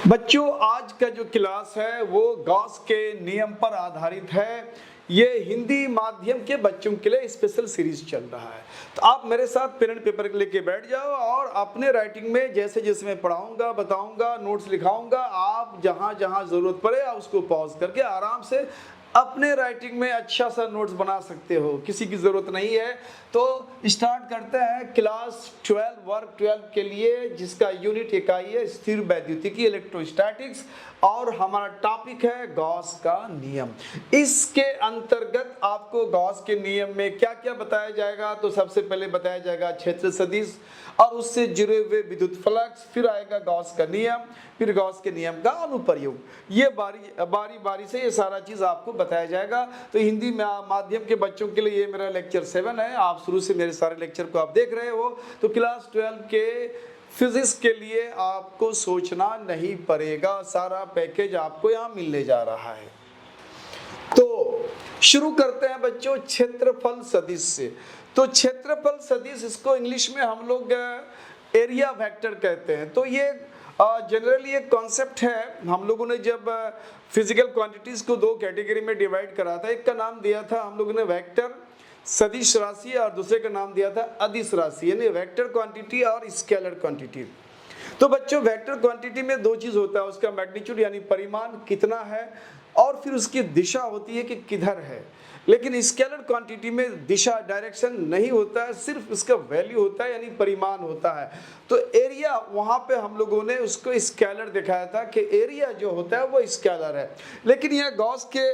बच्चों, आज का जो क्लास है वो गॉस के नियम पर आधारित है। ये हिंदी माध्यम के बच्चों के लिए स्पेशल सीरीज चल रहा है। तो आप मेरे साथ पेन एंड पेपर लेके बैठ जाओ और अपने राइटिंग में जैसे जैसे मैं पढ़ाऊंगा, बताऊंगा, नोट्स लिखाऊंगा, आप जहां जहां जरूरत पड़े आप उसको पॉज करके आराम से अपने राइटिंग में अच्छा सा नोट्स बना सकते हो। किसी की ज़रूरत नहीं है। तो स्टार्ट करते हैं क्लास 12 वर्ग 12 के लिए, जिसका यूनिट इकाई है स्थिर वैद्युतिकी इलेक्ट्रोस्टैटिक्स, और हमारा टॉपिक है गॉस का नियम। इसके अंतर्गत आपको गॉस के नियम में क्या क्या बताया जाएगा? तो सबसे पहले बताया जाएगा क्षेत्र सदिश और उससे जुड़े हुए विद्युत फ्लक्स, फिर आएगा गॉस का नियम, फिर गॉस के नियम का अनुप्रयोग। ये बारी बारी से ये सारा चीज आपको बताया जाएगा। तो हिंदी माध्यम के बच्चों के लिए ये मेरा लेक्चर 7 है। आप शुरू से मेरे सारे लेक्चर को आप देख रहे हो। तो क्लास 12 के फिजिक्स के लिए आपको सोचना नहीं पड़ेगा, सारा पैकेज आपको यहाँ मिलने जा रहा है। तो शुरू करते हैं बच्चों क्षेत्रफल सदिश से। तो क्षेत्रफल सदिश, इसको इंग्लिश में हम लोग एरिया वेक्टर कहते हैं। तो ये जनरली एक कॉन्सेप्ट है। हम लोगों ने जब फिजिकल क्वांटिटीज को दो कैटेगरी में डिवाइड करा था, एक का नाम दिया था हम लोगों ने वेक्टर सदिश राशि और दूसरे का नाम दिया था अदिश राशि, यानी वेक्टर क्वांटिटी और स्केलर क्वांटिटी। तो बच्चों, वेक्टर क्वांटिटी में दो चीज होता है, उसका मैग्नीट्यूड यानी परिमाण कितना है, और फिर उसकी दिशा होती है कि किधर है। लेकिन स्केलर क्वांटिटी में दिशा डायरेक्शन नहीं होता है, सिर्फ उसका वैल्यू होता है यानी परिमाण होता है। तो एरिया, वहां पे हम लोगों ने उसको स्केलर दिखाया था कि एरिया जो होता है वो स्केलर है। लेकिन यह गॉस के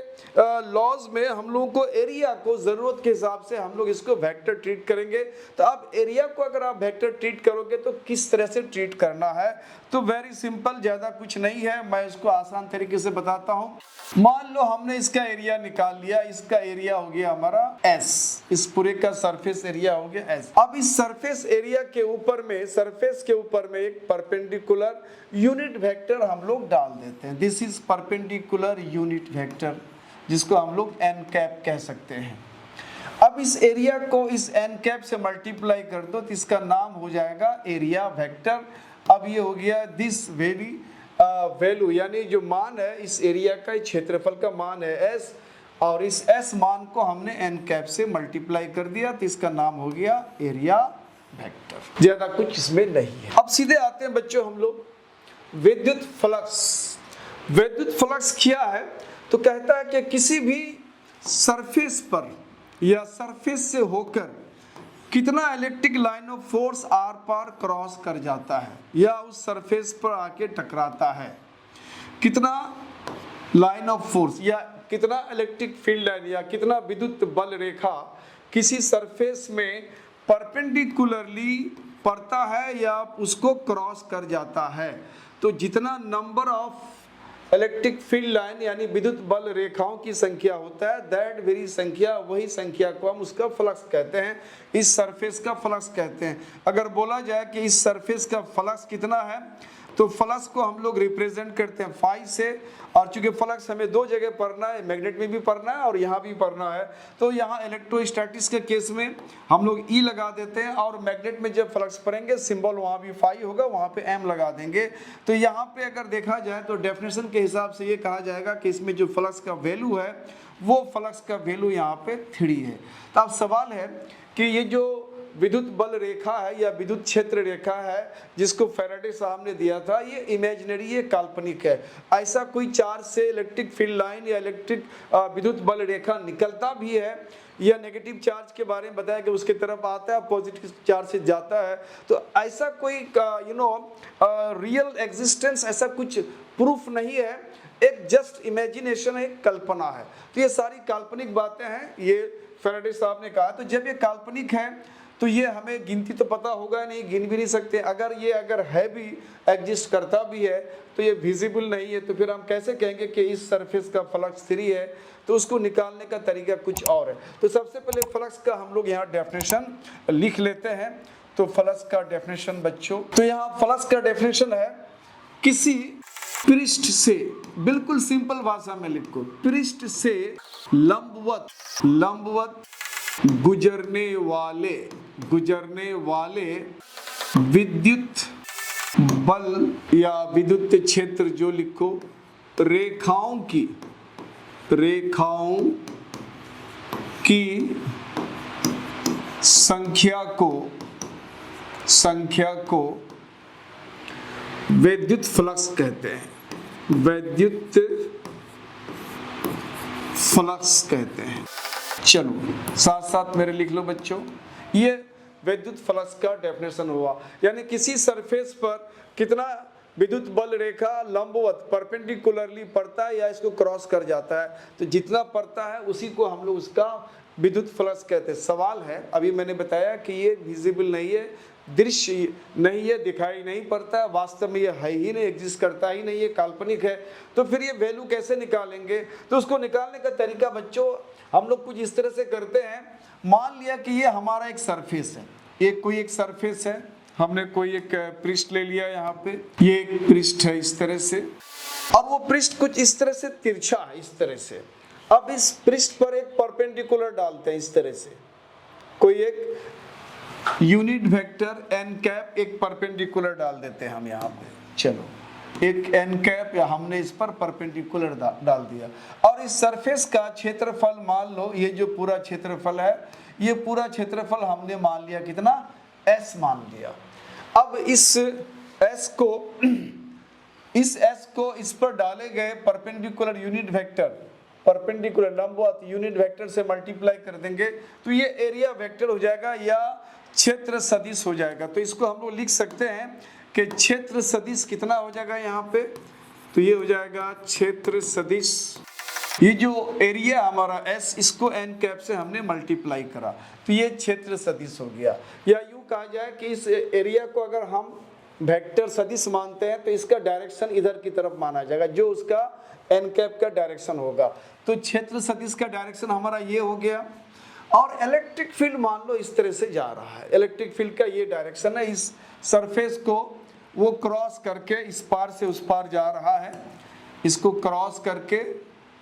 लॉज में हम लोगों को एरिया को जरूरत के हिसाब से हम लोग इसको वेक्टर ट्रीट करेंगे। तो अब एरिया को अगर आप वेक्टर ट्रीट करोगे तो किस तरह से ट्रीट करना है? तो वेरी सिंपल, ज्यादा कुछ नहीं है, मैं इसको आसान तरीके से बताता हूँ। मान लो हमने इसका एरिया निकाल लिया, इसका एरिया हो गया हमारा S, इस पूरे का सरफेस एरिया हो गया S। अब इस सरफेस एरिया के ऊपर में, सरफेस के ऊपर में एक परपेंडिकुलर यूनिट वेक्टर हम लोग डाल देते हैं। This is perpendicular unit vector, जिसको हम लोग n कैप कह सकते हैं। अब इस एरिया को इस n कैप से मल्टीप्लाई कर दो तो इसका नाम हो जाएगा एरिया वेक्टर। अब ये हो गया दिस वैल्यू, यानी जो मान है इस एरिया का, क्षेत्रफल का मान है S, और इस S मान को हमने n कैप से मल्टीप्लाई कर दिया तो इसका नाम हो गया एरिया वेक्टर। ज्यादा कुछ इसमें नहीं है। अब सीधे आते हैं बच्चों हम लोग विद्युत फ्लक्स। विद्युत फ्लक्स क्या है? तो कहता है कि किसी भी सरफेस पर या सरफेस से होकर कितना इलेक्ट्रिक लाइन ऑफ फोर्स आर पार क्रॉस कर जाता है या उस सरफेस पर आके टकराता है। कितना लाइन ऑफ फोर्स या कितना इलेक्ट्रिक फील्ड लाइन या कितना विद्युत बल रेखा किसी सरफेस में परपेंडिकुलरली पड़ता है या उसको क्रॉस कर जाता है। तो जितना number of electric field line यानी विद्युत बल रेखाओं की संख्या होता है, दैट वेरी संख्या, वही संख्या को हम उसका फ्लक्स कहते हैं, इस सरफेस का फ्लक्स कहते हैं। अगर बोला जाए कि इस सरफेस का फ्लक्स कितना है, तो फ्लक्स को हम लोग रिप्रेजेंट करते हैं फाई से। और चूंकि फ्लक्स हमें दो जगह पढ़ना है, मैग्नेट में भी पढ़ना है और यहाँ भी पढ़ना है, तो यहाँ इलेक्ट्रोस्टैटिक्स के केस में हम लोग ई लगा देते हैं, और मैग्नेट में जब फ्लक्स पढ़ेंगे सिंबल वहाँ भी फाई होगा, वहाँ पे एम लगा देंगे। तो यहाँ पे अगर देखा जाए तो डेफिनेशन के हिसाब से ये कहा जाएगा कि इसमें जो फ्लक्स का वैल्यू है वो फ्लक्स का वैल्यू यहाँ पे 3 है। तो अब सवाल है कि ये जो विद्युत बल रेखा है या विद्युत क्षेत्र रेखा है जिसको फैराडे साहब ने दिया था, ये इमेजिनरी, ये काल्पनिक है। ऐसा कोई चार्ज से इलेक्ट्रिक फील्ड लाइन या इलेक्ट्रिक विद्युत बल रेखा निकलता भी है, या नेगेटिव चार्ज के बारे में बताया कि उसके तरफ आता है, पॉजिटिव चार्ज से जाता है। तो ऐसा कोई रियल एग्जिस्टेंस, ऐसा कुछ प्रूफ नहीं है, एक जस्ट इमेजिनेशन है, एक कल्पना है। तो ये सारी काल्पनिक बातें हैं, ये फैराडे साहब ने कहा। तो जब ये काल्पनिक है तो ये हमें गिनती तो पता होगा नहीं, गिन भी नहीं सकते। अगर है भी, एग्जिस्ट करता भी है, तो ये विजिबल नहीं है, तो फिर हम कैसे कहेंगे कि इस सरफेस का फ्लक्स 3 है? तो उसको निकालने का तरीका कुछ और है। तो सबसे पहले फ्लक्स का हम लोग यहाँ डेफिनेशन लिख लेते हैं। तो फ्लक्स का डेफिनेशन बच्चों, तो यहाँ फ्लक्स का डेफिनेशन है किसी पृष्ठ से, बिल्कुल सिंपल भाषा में लिखो, पृष्ठ से लंबवत गुजरने वाले विद्युत बल या विद्युत क्षेत्र जो लिखो रेखाओं की संख्या को विद्युत फ्लक्स कहते हैं। विद्युत फ्लक्स कहते हैं। चलो साथ साथ मेरे लिख लो बच्चों, ये विद्युत फ्लक्स का डेफिनेशन हुआ, यानी किसी सरफेस पर कितना विद्युत बल रेखा लंबवत परपेंडिकुलरली पड़ता है या इसको क्रॉस कर जाता है, तो जितना पड़ता है उसी को हम लोग उसका विद्युत फ्लक्स कहते हैं। सवाल है, अभी मैंने बताया कि ये विजिबल नहीं है, दृश्य नहीं है, दिखाई नहीं पड़ता है, वास्तव में ये है ही नहीं, एग्जिस्ट करता ही नहीं है, काल्पनिक है, तो फिर ये वैल्यू कैसे निकालेंगे? तो उसको निकालने का तरीका बच्चों हम लोग कुछ इस तरह से करते हैं। मान लिया कि ये हमारा एक सरफेस है, एक सरफेस है, हमने कोई एक पृष्ठ ले लिया, यहाँ पे ये एक पृष्ठ है इस तरह से, और वो पृष्ठ कुछ इस तरह से तिरछा है, इस तरह से। अब इस पृष्ठ पर एक परपेंडिकुलर डालते हैं इस तरह से, कोई एक यूनिट वेक्टर n कैप एक परपेंडिकुलर डाल देते हैं हम यहाँ पे। चलो एक n कैप या हमने इस पर परपेंडिकुलर डाल दिया, और इस सरफेस का क्षेत्रफल मान लो, ये जो पूरा क्षेत्रफल है, ये पूरा क्षेत्रफल हमने मान लिया कितना, s मान लिया। अब इस s को इस पर डाले गए परपेंडिकुलर यूनिट वेक्टर, परपेंडिकुलर लंबवत यूनिट वेक्टर से मल्टीप्लाई कर देंगे तो ये एरिया वेक्टर हो जाएगा या क्षेत्र सदिश हो जाएगा। तो इसको हम लोग लिख सकते हैं कि क्षेत्र सदिश कितना हो जाएगा यहाँ पे, तो ये हो जाएगा क्षेत्र सदिश, ये जो एरिया हमारा S, इसको n कैप से हमने मल्टीप्लाई करा तो ये क्षेत्र सदिश हो गया। या यूं कहा जाए कि इस एरिया को अगर हम वेक्टर सदिश मानते हैं तो इसका डायरेक्शन इधर की तरफ माना जाएगा, जो उसका n कैप का डायरेक्शन होगा। तो क्षेत्र सदिश का डायरेक्शन हमारा ये हो गया। और इलेक्ट्रिक फील्ड मान लो इस तरह से जा रहा है, इलेक्ट्रिक फील्ड का ये डायरेक्शन है, इस सरफेस को वो क्रॉस करके इस पार से उस पार जा रहा है, इसको क्रॉस करके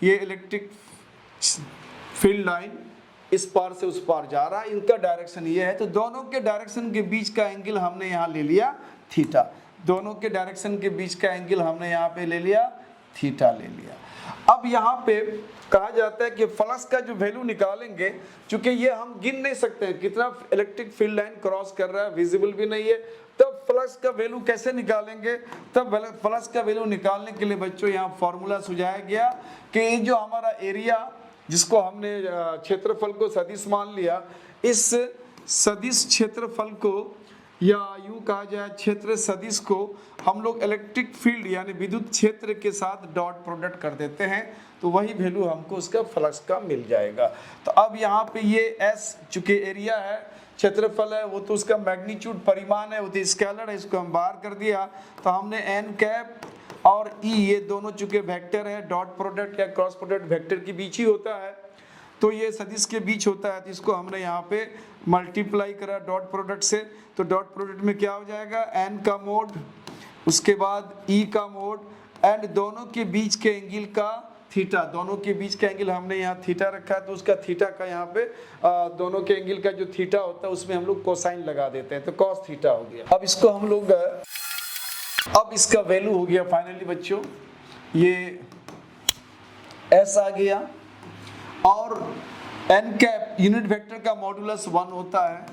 ये इलेक्ट्रिक फील्ड लाइन इस पार से उस पार जा रहा है, इनका डायरेक्शन ये है। तो दोनों के डायरेक्शन के बीच का एंगल हमने यहाँ ले लिया थीटा, दोनों के डायरेक्शन के बीच का एंगल हमने यहाँ पे ले लिया थीटा ले लिया। अब यहाँ पे कहा जाता है कि फ्लक्स का जो वैल्यू निकालेंगे, चूंकि ये हम गिन नहीं सकते हैं कितना इलेक्ट्रिक फील्ड लाइन क्रॉस कर रहा है, विजिबल भी नहीं है, तब फ्लक्स का वैल्यू कैसे निकालेंगे? तब फ्लक्स का वैल्यू निकालने के लिए बच्चों यहाँ फॉर्मूला सुझाया गया कि ये जो हमारा एरिया जिसको हमने क्षेत्रफल को सदिश मान लिया, इस सदिश क्षेत्रफल को या यूं कहा जाए क्षेत्र सदिश को हम लोग इलेक्ट्रिक फील्ड यानी विद्युत क्षेत्र के साथ डॉट प्रोडक्ट कर देते हैं, तो वही वैल्यू हमको उसका फ्लक्स का मिल जाएगा। तो अब यहाँ पे ये S चूंकि एरिया है, क्षेत्रफल है, वो तो उसका मैग्नीट्यूड परिमाण है, वो तो स्केलर है, इसको हम बाहर कर दिया तो हमने n कैप और E ये दोनों चूंकि वेक्टर है, डॉट प्रोडक्ट या क्रॉस प्रोडक्ट वेक्टर के बीच ही होता है, तो ये सदिश के बीच होता है, तो इसको हमने यहाँ पे मल्टीप्लाई करा डॉट प्रोडक्ट से, तो डॉट प्रोडक्ट में क्या हो जाएगा, n का मोड, उसके बाद E का मोड, एंड दोनों के बीच के एंगल का थीटा, दोनों के बीच का एंगल हमने यहाँ थीटा रखा है, तो उसका थीटा का यहाँ पे दोनों के एंगल का जो थीटा होता है उसमें हम लोग कोसाइन लगा देते हैं, तो कॉस थीटा हो गया। अब इसको हम लोग अब इसका वैल्यू हो गया फाइनली बच्चों, ये S आ गया, और n कैप यूनिट वेक्टर का मॉडुलस 1 होता है,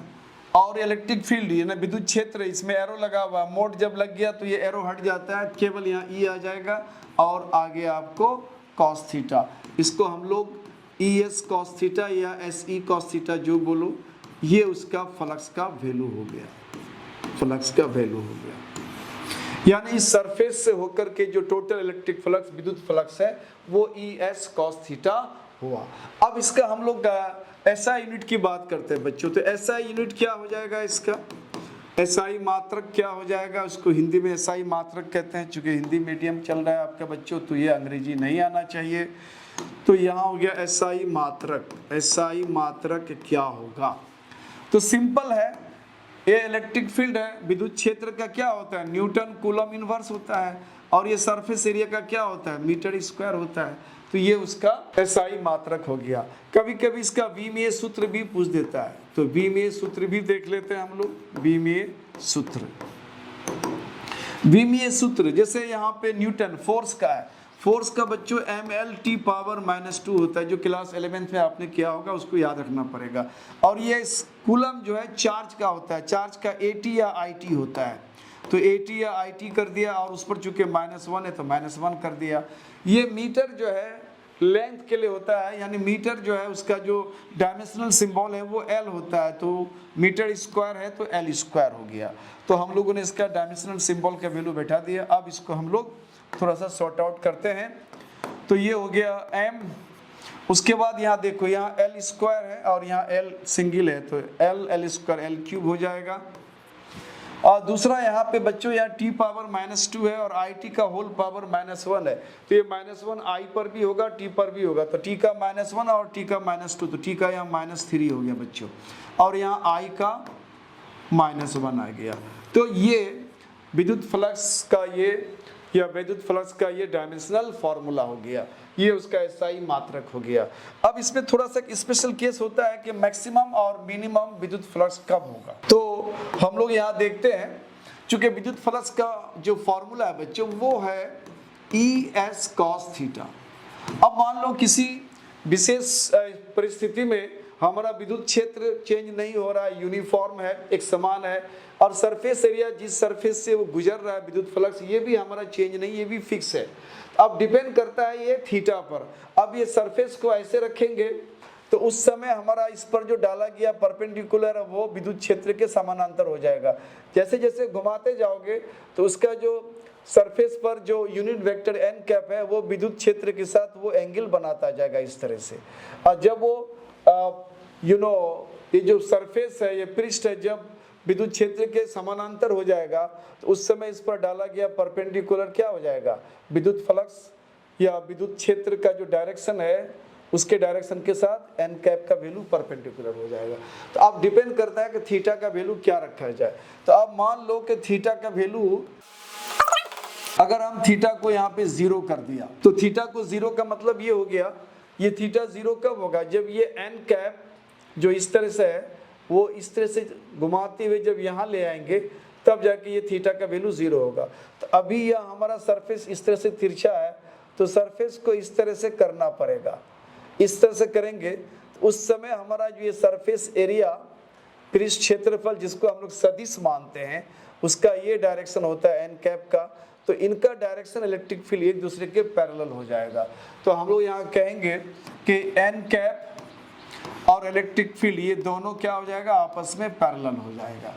और इलेक्ट्रिक फील्ड यानी विद्युत क्षेत्र, इसमें एरो लगा हुआ, मोड जब लग गया तो ये एरो हट जाता है, केवल यहाँ E आ जाएगा और आगे आपको कॉस थीटा, इसको हम लोग ES कॉस थीटा या SE कॉस थीटा जो बोलो, ये उसका फ्लक्स का वैल्यू हो गया, फ्लक्स का वैल्यू हो गया। यानी इस सरफेस से होकर के जो टोटल इलेक्ट्रिक फ्लक्स विद्युत फ्लक्स है वो ES कॉस थीटा हुआ। अब इसका हम लोग SI यूनिट की बात करते हैं बच्चों, तो SI यूनिट क्या हो जाएगा, इसका SI मात्रक क्या हो जाएगा, उसको हिंदी में SI मात्रक कहते हैं। चूंकि हिंदी मीडियम चल रहा है आपका बच्चों, तो ये अंग्रेजी नहीं आना चाहिए, तो यहाँ हो गया SI मात्रक। SI मात्रक क्या होगा, तो सिंपल है, ये इलेक्ट्रिक फील्ड है, विद्युत क्षेत्र का क्या होता है, न्यूटन कूलम इनवर्स होता है, और ये सरफेस एरिया का क्या होता है, मीटर स्क्वायर होता है, तो ये उसका SI मात्रक हो गया। कभी कभी इसका विमीय सूत्र भी पूछ देता है, तो विमीय सूत्र भी देख लेते हैं हम लोग, विमीय सूत्र। विमीय सूत्र जैसे यहाँ पे न्यूटन फोर्स का है, फोर्स का बच्चों mL/-2 होता है, जो क्लास 11th में आपने किया होगा, उसको याद रखना पड़ेगा। और ये कूलम जो है चार्ज का होता है, चार्ज का AT या IT होता है, तो AT या IT कर दिया, और उस पर चूंकि -1 है तो -1 कर दिया। ये मीटर जो है लेंथ के लिए होता है, यानी मीटर जो है उसका जो डायमेंशनल सिंबल है वो L होता है, तो मीटर स्क्वायर है तो L स्क्वायर हो गया। तो हम लोगों ने इसका डायमेंशनल सिंबल का वैल्यू बैठा दिया। अब इसको हम लोग थोड़ा सा सॉर्ट आउट करते हैं। तो ये हो गया m, उसके बाद यहाँ देखो, यहाँ L स्क्वायर है और यहाँ L सिंगल है, तो L स्क्वायर L क्यूब हो जाएगा। और दूसरा यहाँ पे बच्चों यहाँ t⁻⁻2 है और IT का होल पावर -1 है, तो ये -1 I पर भी होगा, t पर भी होगा, तो t का -1 और t का -2, तो t का यहाँ -3 हो गया बच्चों, और यहाँ I का -1 आ गया। तो ये विद्युत फ्लक्स का विद्युत फ्लक्स का ये डायमेंशनल फॉर्मूला हो गया, ये उसका SI मात्रक हो गया। अब इसमें थोड़ा सा स्पेशल केस होता है कि मैक्सिमम और मिनिमम विद्युत फ्लक्स कब होगा। तो हम लोग यहाँ देखते हैं, चूंकि विद्युत फ्लक्स का जो फॉर्मूला है बच्चों वो है ES cos थीटा। अब मान लो किसी विशेष परिस्थिति में हमारा विद्युत क्षेत्र चेंज नहीं हो रहा है, यूनिफॉर्म है, एक समान है, और सरफेस एरिया जिस सरफेस से वो गुजर रहा है विद्युत फ्लक्स ये भी हमारा चेंज नहीं, ये भी फिक्स है। अब डिपेंड करता है ये थीटा पर। अब ये सरफेस को ऐसे रखेंगे तो उस समय हमारा इस पर जो डाला गया परपेंडिकुलर है वो विद्युत क्षेत्र के समानांतर हो जाएगा। जैसे जैसे घुमाते जाओगे तो उसका जो सरफेस पर जो यूनिट वेक्टर n कैप है वो विद्युत क्षेत्र के साथ वो एंगल बनाता जाएगा इस तरह से। और जब वो ये जो सरफेस है, ये पृष्ठ है, जब विद्युत क्षेत्र के समानांतर हो जाएगा तो उस समय इस पर डाला गया परपेंडिकुलर क्या हो जाएगा, विद्युत फ्लक्स या विद्युत क्षेत्र का जो डायरेक्शन है उसके डायरेक्शन के साथ n कैप का वैल्यू परपेंडिकुलर हो जाएगा। तो अब डिपेंड करता है कि थीटा का वैल्यू क्या रखा जाए। तो अब मान लो कि थीटा का वैल्यू, अगर हम थीटा को यहाँ पे 0 कर दिया, तो थीटा को 0 का मतलब ये हो गया, ये थीटा 0 कब होगा, जब ये n कैप जो इस तरह से है वो इस तरह से घुमाते हुए जब यहाँ ले आएंगे तब जाके ये थीटा का वैल्यू 0 होगा। तो अभी यह हमारा सरफेस इस तरह से तिरछा है, तो सरफेस को इस तरह से करना पड़ेगा, इस तरह से करेंगे तो उस समय हमारा जो ये सरफेस एरिया पृष्ठ क्षेत्रफल जिसको हम लोग सदिश मानते हैं उसका ये डायरेक्शन होता है n कैप का, तो इनका डायरेक्शन इलेक्ट्रिक फील्ड एक दूसरे के पैरेलल हो जाएगा। तो हम लोग यहाँ कहेंगे कि n कैप और इलेक्ट्रिक फील्ड ये दोनों क्या हो जाएगा, आपस में पैरेलल हो जाएगा।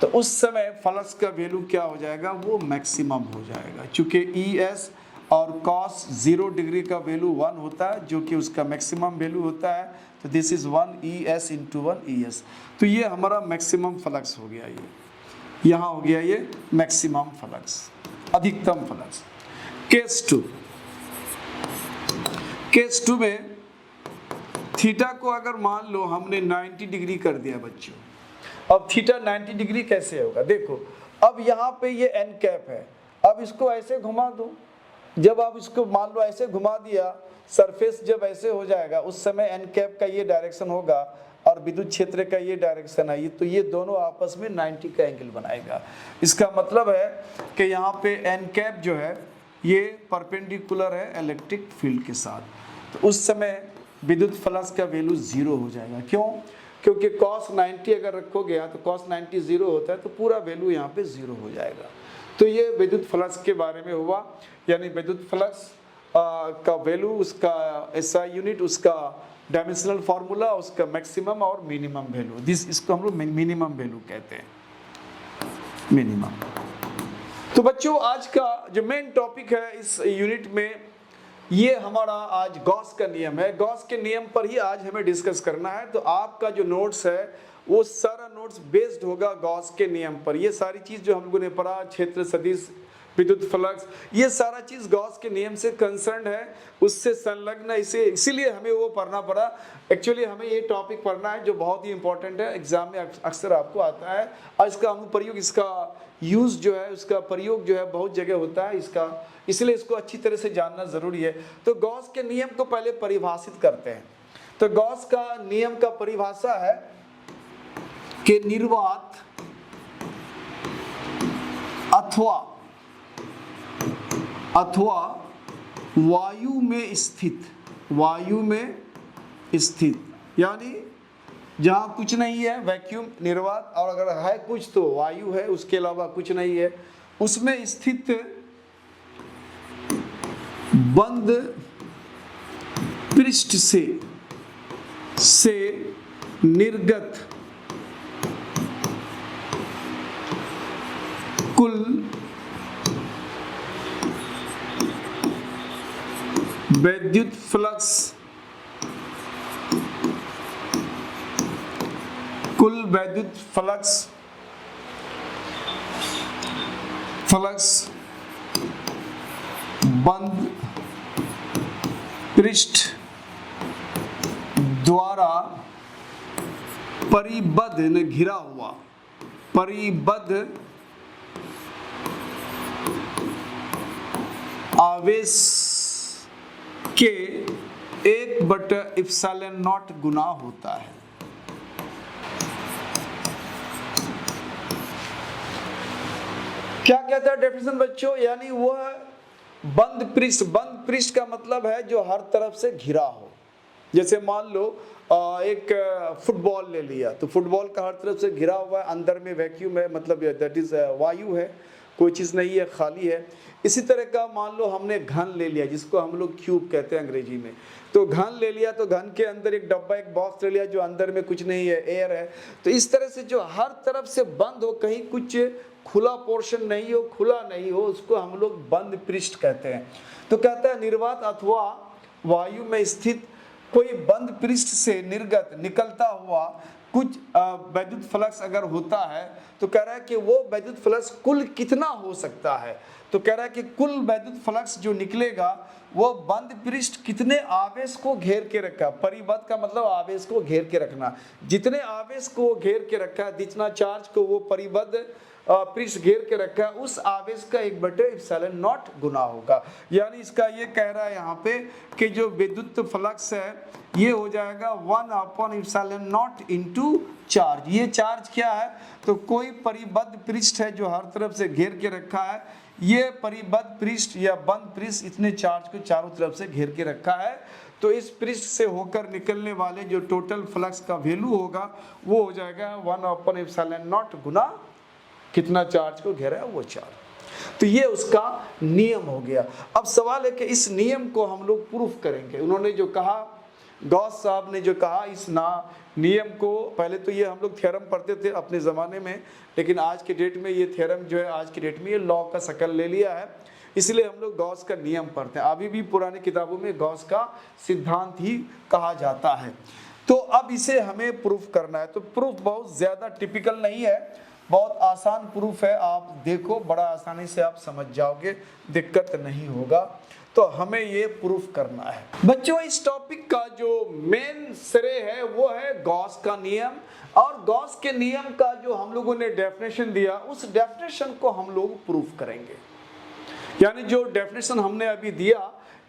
तो उस समय फ्लक्स का वैल्यू क्या हो जाएगा, वो मैक्सिमम हो जाएगा, चूंकि ES और cos 0 डिग्री का वैल्यू 1 होता है जो कि उसका मैक्सिमम वैल्यू होता है। तो दिस इज 1 ES × 1 ES। तो ये हमारा मैक्सिमम फ्लक्स हो गया, ये यहाँ हो गया ये मैक्सिमम फ्लक्स, अधिकतम फ्लक्स। केस 2 में थीटा को अगर मान लो हमने 90 डिग्री कर दिया बच्चों, अब थीटा 90 डिग्री कैसे होगा, देखो अब यहाँ पे ये n कैप है, अब इसको ऐसे घुमा दो, जब आप इसको मान लो ऐसे घुमा दिया, सरफेस जब ऐसे हो जाएगा उस समय n कैप का ये डायरेक्शन होगा और विद्युत क्षेत्र का ये डायरेक्शन है, तो ये दोनों आपस में 90 का एंगल बनाएगा। इसका मतलब है कि यहाँ पे n कैप जो है ये परपेंडिकुलर है इलेक्ट्रिक फील्ड के साथ, तो उस समय विद्युत फ्लक्स का वैल्यू 0 हो जाएगा। क्यों, क्योंकि cos 90 अगर रखोगे तो cos 90 0 होता है, तो पूरा वैल्यू यहाँ पे 0 हो जाएगा। तो ये विद्युत फ्लक्स के बारे में हुआ, यानी विद्युत फ्लक्स का वैल्यू, उसका SI यूनिट, उसका डायमेंशनल फार्मूला, उसका मैक्सिमम और मिनिमम वैल्यू, इसको हम लोग मिनिमम वैल्यू कहते हैं, मिनिमम। तो बच्चों आज का जो मेन टॉपिक है इस यूनिट में ये हमारा आज गॉस का नियम है। गॉस के नियम पर ही आज हमें डिस्कस करना है। तो आपका जो नोट्स है वो सारा नोट्स बेस्ड होगा गॉस के नियम पर। ये सारी चीज जो हम लोगों ने पढ़ा, क्षेत्र सदिश, विद्युत फ्लक्स, ये सारा चीज गॉस के नियम से कंसर्न है, उससे संलग्न, इसीलिए हमें वो पढ़ना पड़ा। एक्चुअली हमें ये टॉपिक पढ़ना है जो बहुत ही इंपॉर्टेंट है, एग्जाम में अक्सर आपको आता है, और इसका अनुप्रयोग, इसका यूज जो है, उसका प्रयोग जो है बहुत जगह होता है इसका, इसलिए इसको अच्छी तरह से जानना जरूरी है। तो गॉस के नियम को पहले परिभाषित करते हैं। तो गॉस का नियम का परिभाषा है कि निर्वात अथवा अथवा वायु में स्थित, वायु में स्थित यानी जहाँ कुछ नहीं है वैक्यूम निर्वात, और अगर है कुछ तो वायु है, उसके अलावा कुछ नहीं है, उसमें स्थित बंद पृष्ठ से निर्गत कुल वैद्युत फ्लक्स, कुल वैद्युत फ्लक्स बंद पृष्ठ द्वारा परिबद्ध न घिरा हुआ, परिबद्ध आवेश के 1/ε0 गुना होता है। क्या कहता है डेफिनेशन बच्चों? यानी वह बंद पृष्ठ का मतलब है जो हर तरफ से घिरा हो। जैसे मान लो एक फुटबॉल ले लिया, तो फुटबॉल का हर तरफ से घिरा हुआ है, अंदर में वैक्यूम है, मतलब दैट इज वायु है, कोई चीज़ नहीं है, खाली है। इसी तरह का मान लो हमने घन ले लिया, जिसको हम लोग क्यूब कहते हैं अंग्रेजी में, तो घन ले लिया, तो घन के अंदर एक डब्बा, एक बॉक्स ले लिया जो अंदर में कुछ नहीं है, एयर है। तो इस तरह से जो हर तरफ से बंद हो, कहीं कुछ खुला पोर्शन नहीं हो, खुला नहीं हो, उसको हम लोग बंद पृष्ठ कहते हैं। तो कहता है निर्वात अथवा वायु में स्थित कोई बंद पृष्ठ से निर्गत निकलता हुआ कुछ वैद्युत फ्लक्स अगर होता है, तो कह रहा है कि वो वैद्युत फ्लक्स कुल कितना हो सकता है। तो कह रहा है कि कुल वैद्युत फ्लक्स जो निकलेगा वो बंद पृष्ठ कितने आवेश को घेर के रखा। परिबद्ध का मतलब आवेश को घेर के रखना, जितने आवेश को घेर के रखा है, जितना चार्ज को वो परिबद्ध पृष्ठ घेर के रखा है, उस आवेश का 1/ε0 गुना होगा। यानी इसका ये कह रहा है यहाँ पे कि जो विद्युत फ्लक्स है ये हो जाएगा 1/ε0 इंटू चार्ज। ये चार्ज क्या है? तो कोई परिबद्ध पृष्ठ है जो हर तरफ से घेर के रखा है, ये परिबद्ध पृष्ठ या बंद पृष्ठ इतने चार्ज को चारों तरफ से घेर के रखा है। तो इस पृष्ठ से होकर निकलने वाले जो टोटल फ्लक्स का वैल्यू होगा वो हो जाएगा 1/ε0 गुना कितना चार्ज को घेरा है वो चार्ज। तो ये उसका नियम हो गया। अब सवाल है कि इस नियम को हम लोग प्रूफ करेंगे। उन्होंने जो कहा, गॉस साहब ने जो कहा, इस नियम को, पहले तो ये हम लोग थ्योरम पढ़ते थे अपने ज़माने में, लेकिन आज के डेट में ये थ्योरम जो है आज की डेट में ये लॉ का शक्ल ले लिया है, इसलिए हम लोग गॉस का नियम पढ़ते हैं। अभी भी पुरानी किताबों में गॉस का सिद्धांत ही कहा जाता है। तो अब इसे हमें प्रूफ करना है। तो प्रूफ बहुत ज़्यादा टिपिकल नहीं है, बहुत आसान प्रूफ है। आप देखो, बड़ा आसानी से आप समझ जाओगे, दिक्कत नहीं होगा। तो हमें ये प्रूफ करना है बच्चों। इस टॉपिक का जो मेन श्रेय है वो है गॉस का नियम, और गॉस के नियम का जो हम लोगों ने डेफिनेशन दिया, उस डेफिनेशन को हम लोग प्रूफ करेंगे। यानी जो डेफिनेशन हमने अभी दिया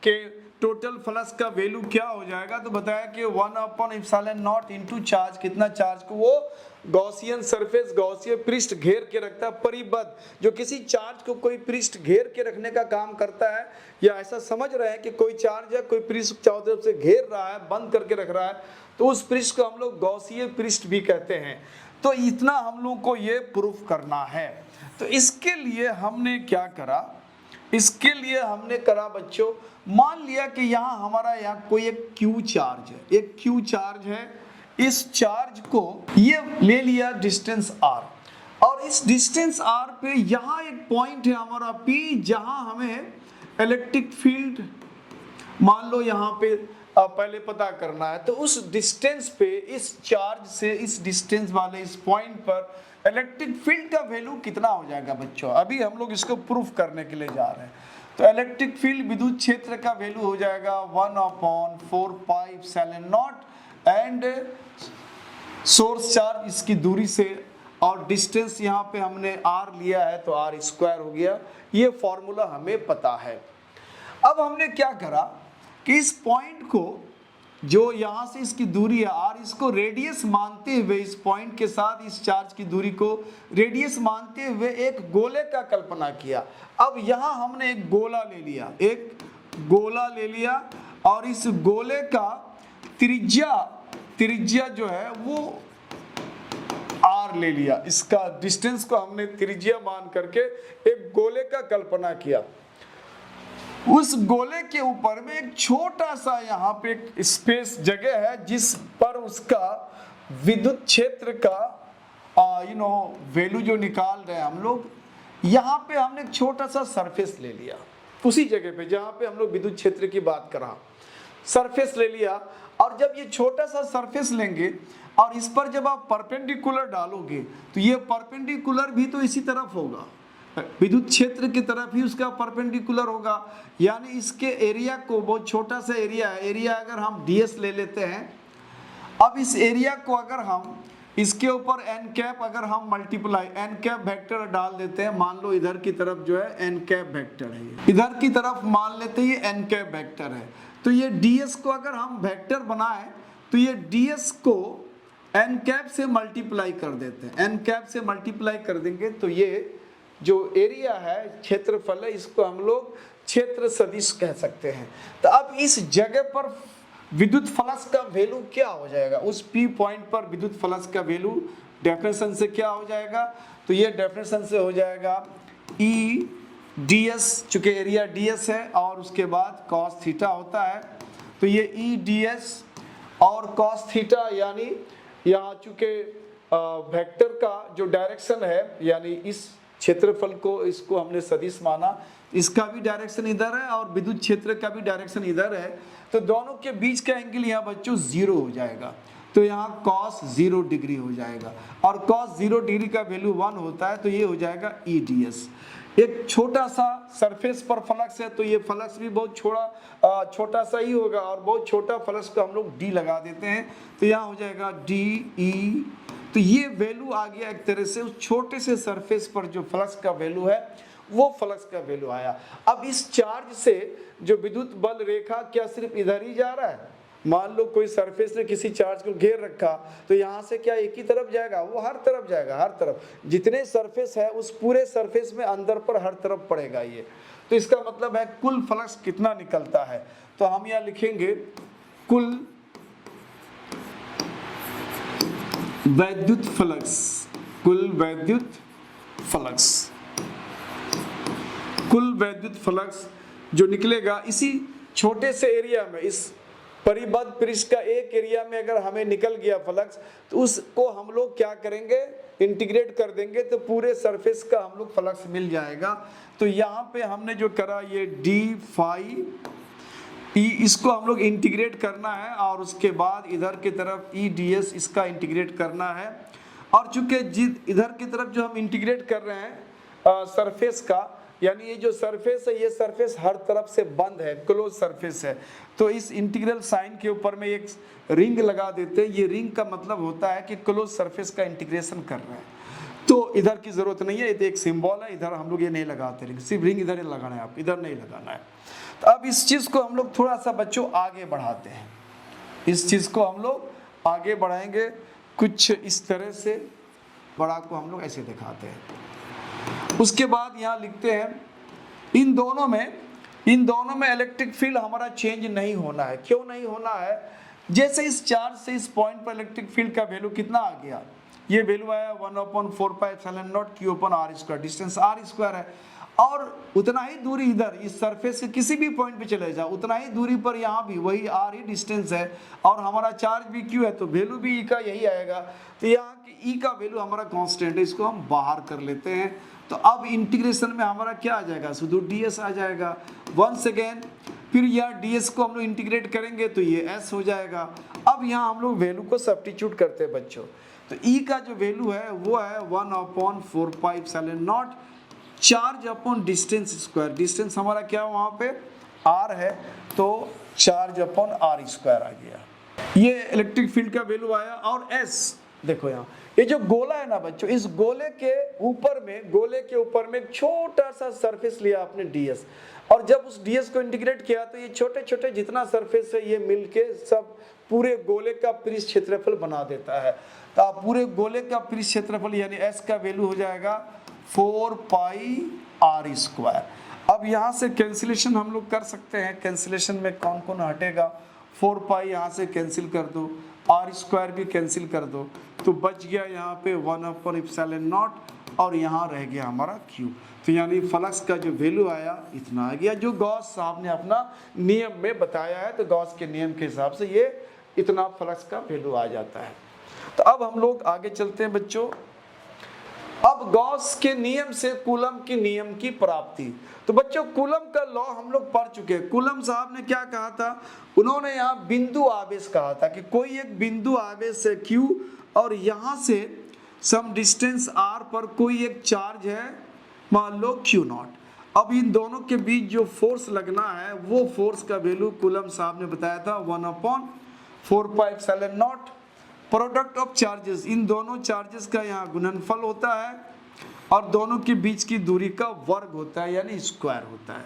कि टोटल फ्लक्स का वैल्यू क्या हो जाएगा, तो बताया कि 1/ε0 इंटू चार्ज, कितना चार्ज को वो गॉसियन सरफेस, गॉसियन पृष्ठ घेर के रखता है, परिबद्ध, जो किसी चार्ज को कोई पृष्ठ घेर के रखने का काम करता है, या ऐसा समझ रहे हैं कि कोई चार्ज है, कोई पृष्ठ चारों तरफ से घेर रहा है, बंद करके रख रहा है, तो उस पृष्ठ को हम लोग गॉसियन पृष्ठ भी कहते हैं। तो इतना हम लोग को ये प्रूफ करना है। तो इसके लिए हमने क्या करा, इसके लिए हमने करा बच्चों, मान लिया कि यहाँ हमारा यहाँ कोई एक क्यू चार्ज है, एक क्यू चार्ज है, इस चार्ज को ये ले लिया डिस्टेंस r, और इस डिस्टेंस r पे यहाँ एक पॉइंट है हमारा P, जहाँ हमें इलेक्ट्रिक फील्ड मान लो यहाँ पे पहले पता करना है। तो उस डिस्टेंस पे, इस चार्ज से इस डिस्टेंस वाले इस पॉइंट पर इलेक्ट्रिक फील्ड का वैल्यू कितना हो जाएगा बच्चों। अभी हम लोग इसको प्रूफ करने के लिए जा रहे हैं। तो इलेक्ट्रिक फील्ड, विद्युत क्षेत्र का वैल्यू हो जाएगा 1/4πε0 एंड सोर्स चार्ज इसकी दूरी से, और डिस्टेंस यहाँ पे हमने r लिया है तो r² हो गया। ये फॉर्मूला हमें पता है। अब हमने क्या करा कि इस पॉइंट को जो यहाँ से इसकी दूरी है r, इसको रेडियस मानते हुए, इस पॉइंट के साथ इस चार्ज की दूरी को रेडियस मानते हुए एक गोले का कल्पना किया। अब यहाँ हमने एक गोला ले लिया, एक गोला ले लिया और इस गोले का त्रिज्या जो है वो r ले लिया। इसका डिस्टेंस को हमने त्रिज्या मान करके एक गोले का कल्पना किया। उस गोले के ऊपर में एक छोटा सा यहाँ पे एक स्पेस जगह है जिस पर उसका विद्युत क्षेत्र का वैल्यू जो निकाल रहे हैं हम लोग, यहाँ पे हमने एक छोटा सा सरफेस ले लिया। उसी जगह पे जहाँ पे हम लोग विद्युत क्षेत्र की बात कर रहा, सरफेस ले लिया। और जब ये छोटा सा सरफेस लेंगे और इस पर जब आप परपेंडिकुलर डालोगे तो ये परपेंडिकुलर भी तो इसी तरफ होगा, विद्युत क्षेत्र की तरफ ही उसका परपेंडिकुलर होगा। यानी इसके एरिया को, बहुत छोटा सा एरिया है, एरिया अगर हम ds ले लेते हैं, अब इस एरिया को अगर हम इसके ऊपर n कैप अगर हम मल्टीप्लाई n कैप वेक्टर डाल देते हैं, मान लो इधर की तरफ जो है n कैप वेक्टर है, इधर की तरफ मान लेते हैं ये n कैप वेक्टर है, तो ये ds को अगर हम वेक्टर बनाए तो ये ds को n कैप से मल्टीप्लाई कर देते हैं, n कैप से मल्टीप्लाई कर देंगे तो ये जो एरिया है, क्षेत्रफल है, इसको हम लोग क्षेत्र सदिश कह सकते हैं। तो अब इस जगह पर विद्युत फ्लक्स का वैल्यू क्या हो जाएगा, उस P पॉइंट पर विद्युत फ्लक्स का वैल्यू डेफिनेशन से क्या हो जाएगा, तो ये डेफिनेशन से हो जाएगा E ds, चूंकि एरिया ds है और उसके बाद cos थीटा होता है, तो ये E ds और cos थीटा, यानी यहाँ चूंकि वेक्टर का जो डायरेक्शन है, यानी इस क्षेत्रफल को, इसको हमने सदिश माना, इसका भी डायरेक्शन इधर है और विद्युत क्षेत्र का भी डायरेक्शन इधर है, तो दोनों के बीच का एंगल यहाँ बच्चों 0 हो जाएगा। तो यहाँ cos 0 डिग्री हो जाएगा और cos 0 डिग्री का वैल्यू 1 होता है, तो ये हो जाएगा E ds। एक छोटा सा सरफेस पर फ्लक्स है तो ये फ्लक्स भी बहुत छोटा सा ही होगा और बहुत छोटा फ्लक्स को हम लोग d लगा देते हैं, तो यहाँ हो जाएगा de। तो ये वैल्यू आ गया एक तरह से उस छोटे से सरफेस पर जो फ्लक्स का वैल्यू है वो फ्लक्स का वैल्यू आया। अब इस चार्ज से जो विद्युत बल रेखा क्या सिर्फ इधर ही जा रहा है, मान लो कोई सरफेस ने किसी चार्ज को घेर रखा तो यहाँ से क्या एक ही तरफ जाएगा, वो हर तरफ जाएगा, हर तरफ जितने सरफेस है उस पूरे सरफेस में अंदर पर हर तरफ पड़ेगा ये। तो इसका मतलब है कुल फ्लक्स कितना निकलता है, तो हम यहाँ लिखेंगे कुल वैद्युत फ्लक्स, कुल वैद्युत फ्लक्स, कुल वैद्युत फ्लक्स जो निकलेगा इसी छोटे से एरिया में, इस परिबद्ध पृष्ठ का एक एरिया में अगर हमें निकल गया फ्लक्स तो उसको हम लोग क्या करेंगे, इंटीग्रेट कर देंगे तो पूरे सरफेस का हम लोग फ्लक्स मिल जाएगा। तो यहाँ पे हमने जो करा ये d फाई E, इसको हम लोग इंटीग्रेट करना है और उसके बाद इधर की तरफ E ds इसका इंटीग्रेट करना है। और चूंकि इधर की तरफ जो हम इंटीग्रेट कर रहे हैं सरफेस का, यानी ये जो सरफेस है ये सरफेस हर तरफ से बंद है, क्लोज सरफेस है, तो इस इंटीग्रल साइन के ऊपर में एक रिंग लगा देते हैं। ये रिंग का मतलब होता है कि क्लोज सरफेस का इंटीग्रेशन कर रहे हैं, तो इधर की जरूरत नहीं है, ये एक सिंबल है, इधर हम लोग ये नहीं लगाते रिंग, सिर्फ रिंग इधर ही लगाना है, आप इधर नहीं लगाना है। तो अब इस चीज को हम लोग थोड़ा सा बच्चों आगे बढ़ाते हैं, इस चीज को हम लोग आगे बढ़ाएंगे कुछ इस तरह से, बड़ा को हम लोग ऐसे दिखाते हैं। उसके बाद यहाँ लिखते हैं इन दोनों में इलेक्ट्रिक फील्ड हमारा चेंज नहीं होना है। क्यों नहीं होना है, जैसे इस चार्ज से इस पॉइंट पर इलेक्ट्रिक फील्ड का वैल्यू कितना आ गया, ये वैल्यू आया 1/4πε0 q/r², डिस्टेंस r² है, और उतना ही दूरी इधर इस सरफेस के किसी भी पॉइंट पे चले जाओ, उतना ही दूरी पर यहाँ भी वही r ही डिस्टेंस है और हमारा चार्ज भी q है, तो वैल्यू भी E का यही आएगा। तो यहाँ की E का वैल्यू हमारा कांस्टेंट है, इसको हम बाहर कर लेते हैं। तो अब इंटीग्रेशन में हमारा क्या आ जाएगा, शुद्ध ds आ जाएगा। वंस अगेन फिर यहाँ ds को हम लोग इंटीग्रेट करेंगे तो ये s हो जाएगा। अब यहाँ हम लोग वैल्यू को सब्स्टिट्यूट करते हैं बच्चों, तो E का जो वैल्यू है वो है 1/4πε0 charge upon distance square, distance हमारा क्या वहाँ पे r है, तो चार्ज अपॉन r² आ गया। ये इलेक्ट्रिक फील्ड का वैल्यू आया। और s देखो यहाँ ये जो गोला है ना बच्चों, इस गोले के ऊपर में एक छोटा सा सरफेस लिया आपने ds, और जब उस ds को इंटीग्रेट किया तो ये छोटे छोटे जितना सरफेस है ये मिलके सब पूरे गोले का पृष्ठ क्षेत्रफल बना देता है। तो आप पूरे गोले का पृष्ठ क्षेत्रफल यानी s का वैल्यू हो जाएगा 4 पाई r स्क्वायर। अब यहाँ से कैंसिलेशन हम लोग कर सकते हैं, कैंसिलेशन में कौन कौन हटेगा, 4 पाई यहाँ से कैंसिल कर दो, r स्क्वायर भी कैंसिल कर दो, तो बच गया यहाँ पे 1/ε0 और यहाँ रह गया हमारा q। तो यानी फ्लक्स का जो वैल्यू आया इतना आ गया, जो गॉस साहब ने अपना नियम में बताया है। तो गॉस के नियम के हिसाब से ये इतना फ्लक्स का वैल्यू आ जाता है। तो अब हम लोग आगे चलते हैं बच्चों। अब गॉस के नियम से कूलम की नियम की प्राप्ति। तो बच्चों कूलम का लॉ हम लोग पढ़ चुके हैं। कूलम साहब ने क्या कहा था, उन्होंने यहाँ बिंदु आवेश कहा था कि कोई एक बिंदु आवेश है Q और यहाँ से सम डिस्टेंस r पर कोई एक चार्ज है, मान लो Q0। अब इन दोनों के बीच जो फोर्स लगना है वो फोर्स का वैल्यू कूलम साहब ने बताया था 1/4πε0 प्रोडक्ट ऑफ चार्जेस। इन दोनों चार्जेस का यहाँ गुणनफल होता है और दोनों के बीच की दूरी का वर्ग होता है यानी स्क्वायर होता है।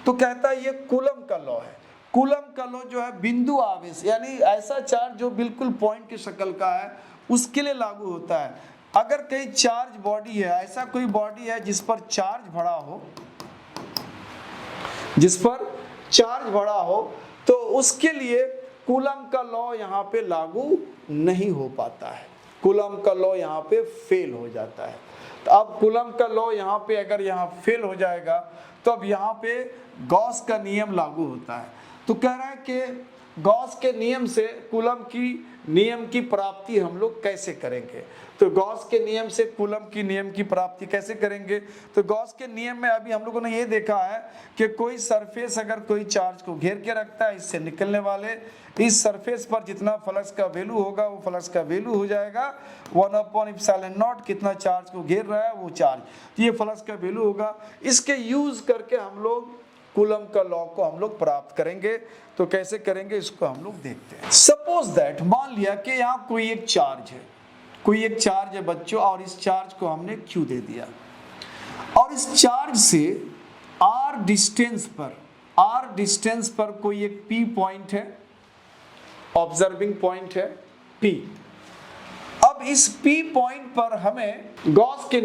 तो कहता है ये कूलम का लॉ है। कूलम का लॉ जो है बिंदु आवेश यानी ऐसा चार्ज जो बिल्कुल पॉइंट की शक्ल का है उसके लिए लागू होता है। अगर कहीं चार्ज बॉडी है, ऐसा कोई बॉडी है जिस पर चार्ज भरा हो, तो उसके लिए कूलम का लॉ यहाँ पे लागू नहीं हो पाता है, कूलम का लॉ यहाँ पे फेल हो जाता है। तो अब कूलम का लॉ यहाँ पे अगर यहाँ फेल हो जाएगा तो अब यहाँ पे गॉस का नियम लागू होता है। तो कह रहा है कि गॉस के नियम से कूलम की नियम की प्राप्ति हम लोग कैसे करेंगे। तो गॉस के नियम से कूलम की नियम की प्राप्ति कैसे करेंगे, तो गॉस के नियम में अभी हम लोगों ने ये देखा है कि कोई सरफेस अगर कोई चार्ज को घेर के रखता है, इससे निकलने वाले इस सरफेस पर जितना फ्लक्स का वैल्यू होगा वो फ्लक्स का वैल्यू हो जाएगा 1/ε0, कितना चार्ज को घेर रहा है वो चार्ज, तो ये फ्लक्स का वैल्यू होगा। इसके यूज करके हम लोग कूलम का लॉ को हम लोग प्राप्त करेंगे। तो कैसे करेंगे इसको हम लोग देखते हैं। सपोज दैट, मान लिया कि यहाँ कोई एक चार्ज है बच्चों, और इस चार्ज को हमने Q दे दिया और इस चार्ज से r डिस्टेंस पर कोई एक P पॉइंट है, ऑब्जर्विंग पॉइंट है P। अब इस P पॉइंट पर हमें गॉस के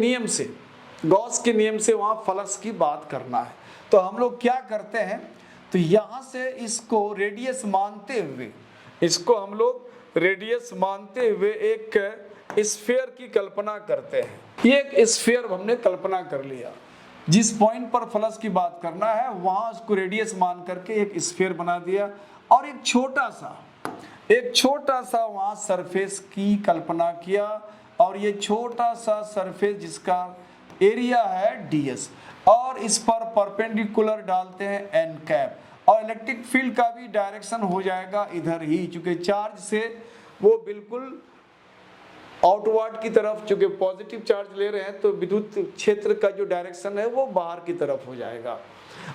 नियम से वहां फ्लक्स की बात करना है। तो हम लोग क्या करते हैं, तो यहां से इसको रेडियस मानते हुए एक स्फीयर की कल्पना करते हैं। ये एक स्फीयर हमने कल्पना कर लिया, जिस पॉइंट पर फ्लक्स की बात करना है वहां उसको रेडियस मान करके एक स्फीयर बना दिया और एक छोटा सा वहां सरफेस की कल्पना किया, और ये छोटा सा सरफेस जिसका एरिया है ds, और इस पर परपेंडिकुलर डालते हैं n कैप, और इलेक्ट्रिक फील्ड का भी डायरेक्शन हो जाएगा इधर ही, चूंकि चार्ज से वो बिल्कुल आउटवर्ड की तरफ, चूंकि पॉजिटिव चार्ज ले रहे हैं तो विद्युत क्षेत्र का जो डायरेक्शन है वो बाहर की तरफ हो जाएगा।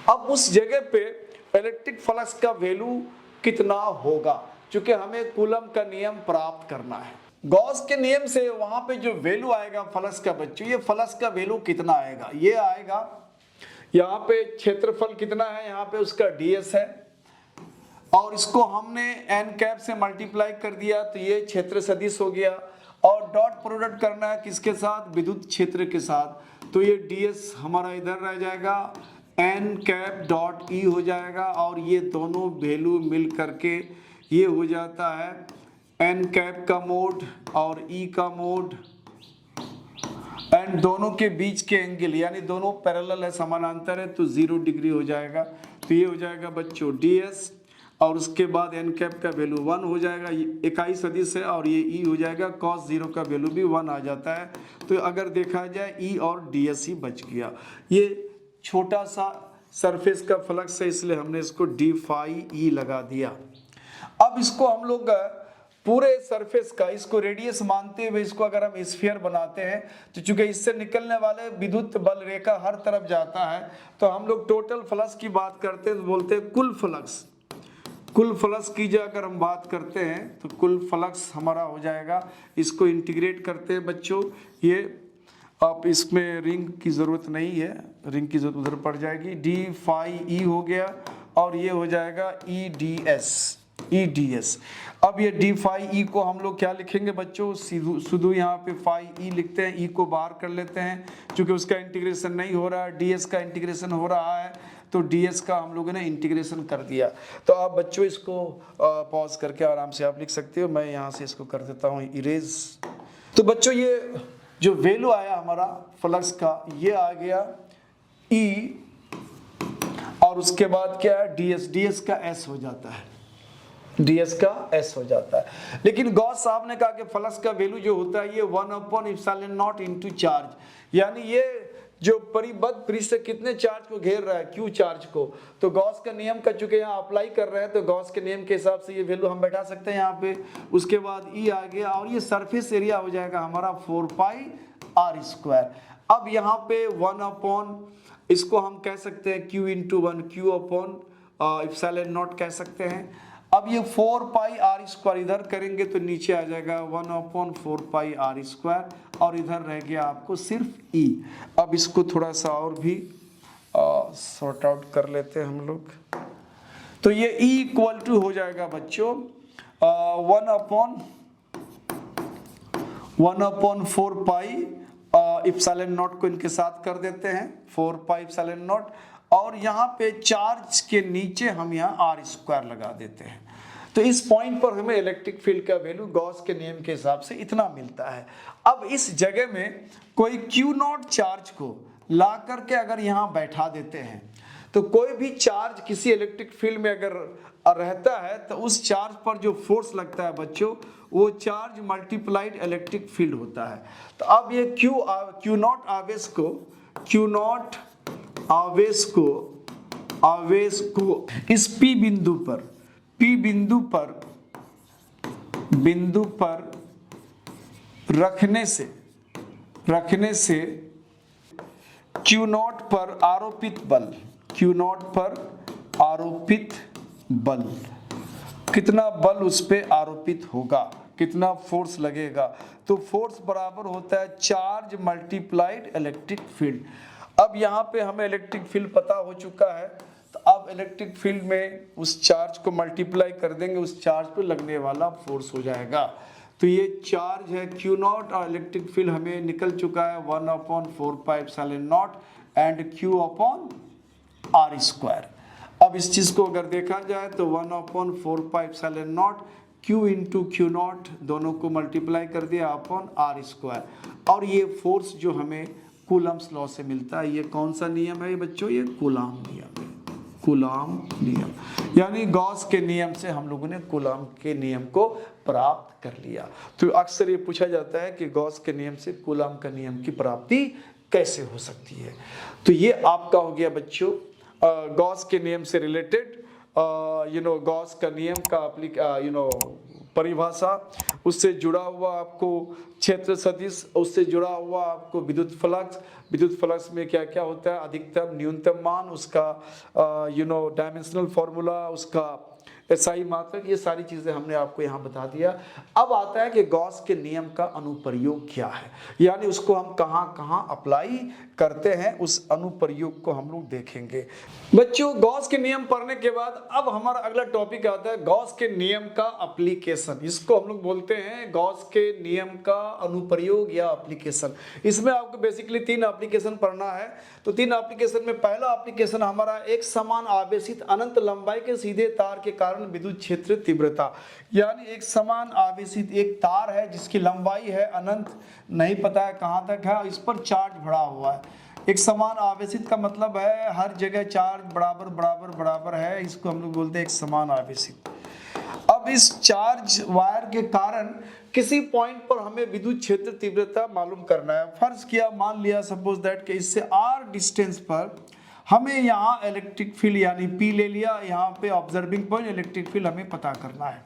अब उस जगह पे इलेक्ट्रिक फ्लक्स का वैल्यू कितना होगा, चूंकि हमें कूलम का नियम प्राप्त करना है। गॉस के नियम से वहां पे जो वैल्यू आएगा फ्लक्स का बच्चों, ये फ्लक्स का वैल्यू कितना आएगा, ये आएगा यहाँ पे क्षेत्रफल कितना है, यहाँ पे उसका ds है, और इसको हमने n कैप से मल्टीप्लाई कर दिया तो ये क्षेत्र सदिश हो गया, और डॉट प्रोडक्ट करना है किसके साथ, विद्युत क्षेत्र के साथ, तो ये ds हमारा इधर रह जाएगा, n कैप डॉट e हो जाएगा, और ये दोनों वैल्यू मिल करके ये हो जाता है n कैप का मोड और e का मोड, एंड दोनों के बीच के एंगल यानी दोनों पैरेलल है, समानांतर है, तो 0 डिग्री हो जाएगा। तो ये हो जाएगा बच्चों ds, और उसके बाद n कैप का वैल्यू 1 हो जाएगा, इकाई सदिश है, और ये e हो जाएगा, cos 0 का वैल्यू भी 1 आ जाता है। तो अगर देखा जाए e और ds ही बच गया। ये छोटा सा सरफेस का फ्लक्स है, इसलिए हमने इसको d phi e लगा दिया। अब इसको हम लोग पूरे सरफेस का इसको रेडियस मानते हुए इसको अगर हम स्फीयर बनाते हैं, तो चूंकि इससे निकलने वाले विद्युत बल रेखा हर तरफ जाता है, तो हम लोग टोटल फ्लक्स की बात करते हैं तो बोलते हैं कुल फ्लक्स। कुल फ्लक्स की जो अगर हम बात करते हैं तो कुल फ्लक्स हमारा हो जाएगा, इसको इंटीग्रेट करते हैं बच्चों, ये अब इसमें रिंग की ज़रूरत नहीं है, रिंग की ज़रूरत उधर पड़ जाएगी, डी फाई ई हो गया और ये हो जाएगा ई डी एस। अब ये डी फाई ई को हम लोग क्या लिखेंगे बच्चों, शुद्ध यहाँ पे फाई ई लिखते हैं, ई को बाहर कर लेते हैं क्योंकि उसका इंटीग्रेशन नहीं हो रहा है, डी एस का इंटीग्रेशन हो रहा है, तो ds का हम लोगों ने इंटीग्रेशन कर दिया। तो आप बच्चों इसको पॉज करके आराम से आप लिख सकते हो, मैं यहाँ से इसको कर देता हूँ इरेज। तो बच्चों ये जो वैल्यू आया हमारा फ्लक्स का, ये आ गया E और उसके बाद क्या है ds का s हो जाता है, ds का s हो जाता है। लेकिन गॉस साहब ने कहा कि फ्लक्स का वैल्यू जो होता है ये 1/ε0 इनटू चार्ज, यानी ये जो परिबद्ध पृष्ठ से कितने चार्ज को घेर रहा है, क्यू चार्ज को। तो गॉस का नियम का चूंकि यहाँ अप्लाई कर रहे हैं तो गॉस के नियम के हिसाब से ये वैल्यू हम बैठा सकते हैं यहाँ पे। उसके बाद ई आ गया और ये सरफेस एरिया हो जाएगा हमारा 4πr²। अब यहाँ पे 1/, इसको हम कह सकते हैं q/1, q/ε0 कह सकते हैं। अब ये 4πr² इधर करेंगे तो नीचे आ जाएगा 1/4πr² और इधर रह गया आपको सिर्फ E। अब इसको थोड़ा सा और भी सॉर्ट आउट कर लेते हैं हम लोग। तो ये E इक्वल टू हो जाएगा बच्चों 1/4πε0 को इनके साथ कर देते हैं 4πε0 और यहाँ पे चार्ज के नीचे हम यहाँ r² लगा देते हैं। तो इस पॉइंट पर हमें इलेक्ट्रिक फील्ड का वैल्यू गॉस के नियम के हिसाब से इतना मिलता है। अब इस जगह में कोई Q0 चार्ज को ला करके अगर यहाँ बैठा देते हैं तो कोई भी चार्ज किसी इलेक्ट्रिक फील्ड में अगर रहता है तो उस चार्ज पर जो फोर्स लगता है बच्चों वो चार्ज मल्टीप्लाइड इलेक्ट्रिक फील्ड होता है। तो अब ये Q0 आवेश को इस P बिंदु पर रखने से Q0 पर आरोपित बल कितना बल उस पे आरोपित होगा, कितना फोर्स लगेगा, तो फोर्स बराबर होता है चार्ज मल्टीप्लाइड इलेक्ट्रिक फील्ड। अब यहाँ पे हमें इलेक्ट्रिक फील्ड पता हो चुका है तो अब इलेक्ट्रिक फील्ड में उस चार्ज को मल्टीप्लाई कर देंगे, उस चार्ज पे लगने वाला फोर्स हो जाएगा। तो ये चार्ज है Q0 और इलेक्ट्रिक फील्ड हमें निकल चुका है 1/4πε0 एंड Q/r²। अब इस चीज को अगर देखा जाए तो 1/4πε0 Q/Q0 दोनों को मल्टीप्लाई कर दिया अपॉन r²। और ये फोर्स जो हमें कूलम्स लॉ से मिलता है, ये कौन सा नियम है बच्चों, ये कूलाम नियम है, कूलाम नियम। यानी गॉस के नियम से हम लोगों ने कूलाम के नियम को प्राप्त कर लिया। तो अक्सर ये पूछा जाता है कि गॉस के नियम से कूलाम का नियम की प्राप्ति कैसे हो सकती है। तो ये आपका हो गया बच्चों गॉस के नियम से रिलेटेड गॉस का नियम का परिभाषा, उससे जुड़ा हुआ आपको क्षेत्र सदिश, उससे जुड़ा हुआ आपको विद्युत फ्लक्स में क्या क्या होता है, अधिकतम न्यूनतम मान, उसका डायमेंशनल फॉर्मूला, उसका SI मात्रक, ये सारी चीजें हमने आपको यहाँ बता दिया। अब आता है कि गॉस के नियम का अनुप्रयोग क्या है, यानी उसको हम कहाँ कहाँ अप्लाई करते हैं, उस अनुप्रयोग को हम लोग देखेंगे। बच्चों गॉस के नियम पढ़ने के बाद अब हमारा अगला टॉपिक आता है गॉस के नियम का एप्लीकेशन। इसको हम लोग बोलते हैं गॉस के नियम का अनुप्रयोग या एप्लीकेशन। इसमें आपको बेसिकली 3 एप्लीकेशन पढ़ना है। तो 3 एप्लीकेशन में पहला एप्लीकेशन हमारा एक समान आवेशित अनंत लंबाई के सीधे तार के कारण विद्युत क्षेत्र तीव्रता, यानी एक समान आवेशित एक तार है जिसकी लंबाई है अनंत, नहीं पता है कहाँ तक है, इस पर चार्ज भरा हुआ है। एक समान आवेशित का मतलब है हर जगह चार्ज बराबर बराबर बराबर है, इसको हम लोग बोलते हैं एक समान आवेशित। अब इस चार्ज वायर के कारण किसी पॉइंट पर हमें विद्युत क्षेत्र तीव्रता मालूम करना है। फर्ज किया, मान लिया सपोज दैट कि इससे r डिस्टेंस पर हमें यहाँ इलेक्ट्रिक फील्ड यानी P ले लिया, यहाँ पे ऑब्जर्विंग पॉइंट इलेक्ट्रिक फील्ड हमें पता करना है।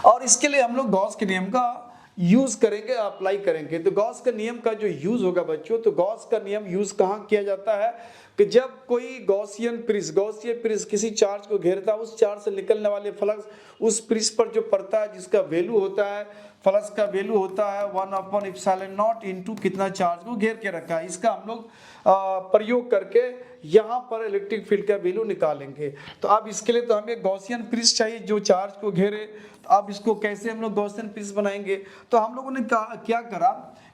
और इसके लिए हम लोग गॉस के नियम का यूज करेंगे, अप्लाई करेंगे। तो गॉस का नियम का जो यूज होगा बच्चों, तो गॉस का नियम यूज कहाँ किया जाता है, कि जब कोई गॉसियन पृष्ठ किसी चार्ज को घेरता है, उस चार्ज से निकलने वाले फ्लक्स उस पृष्ठ पर जो पड़ता है, जिसका वैल्यू होता है, फ्लक्स का वैल्यू होता है 1/ε0 इंटू कितना चार्ज को घेर के रखा है। इसका हम लोग प्रयोग करके यहाँ पर इलेक्ट्रिक फील्ड का वैल्यू निकालेंगे। तो अब इसके लिए तो हमें गॉसियन पृष्ठ चाहिए जो चार्ज को घेरे। तो अब इसको कैसे हम लोग गॉसियन पृष्ठ बनाएंगे? तो हम लोगों ने क्या करा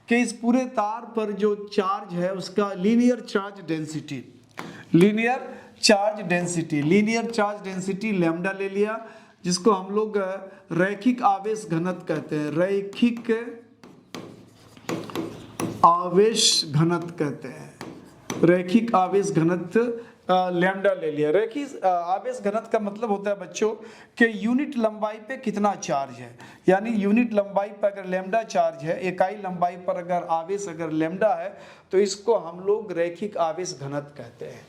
कि इस पूरे तार पर जो चार्ज है उसका लीनियर चार्ज डेंसिटी लैम्डा ले लिया, जिसको हम लोग रैखिक आवेश घनत्व कहते हैं, रैखिक आवेश घनत्व लैम्डा ले लिया। रैखिक आवेश घनत्व का मतलब होता है बच्चों कि यूनिट लंबाई पे कितना चार्ज है, यानी यूनिट लंबाई पर अगर लैम्डा चार्ज है, इकाई लंबाई पर अगर आवेश अगर लैम्डा है, तो इसको हम लोग रैखिक आवेश घनत्व कहते हैं।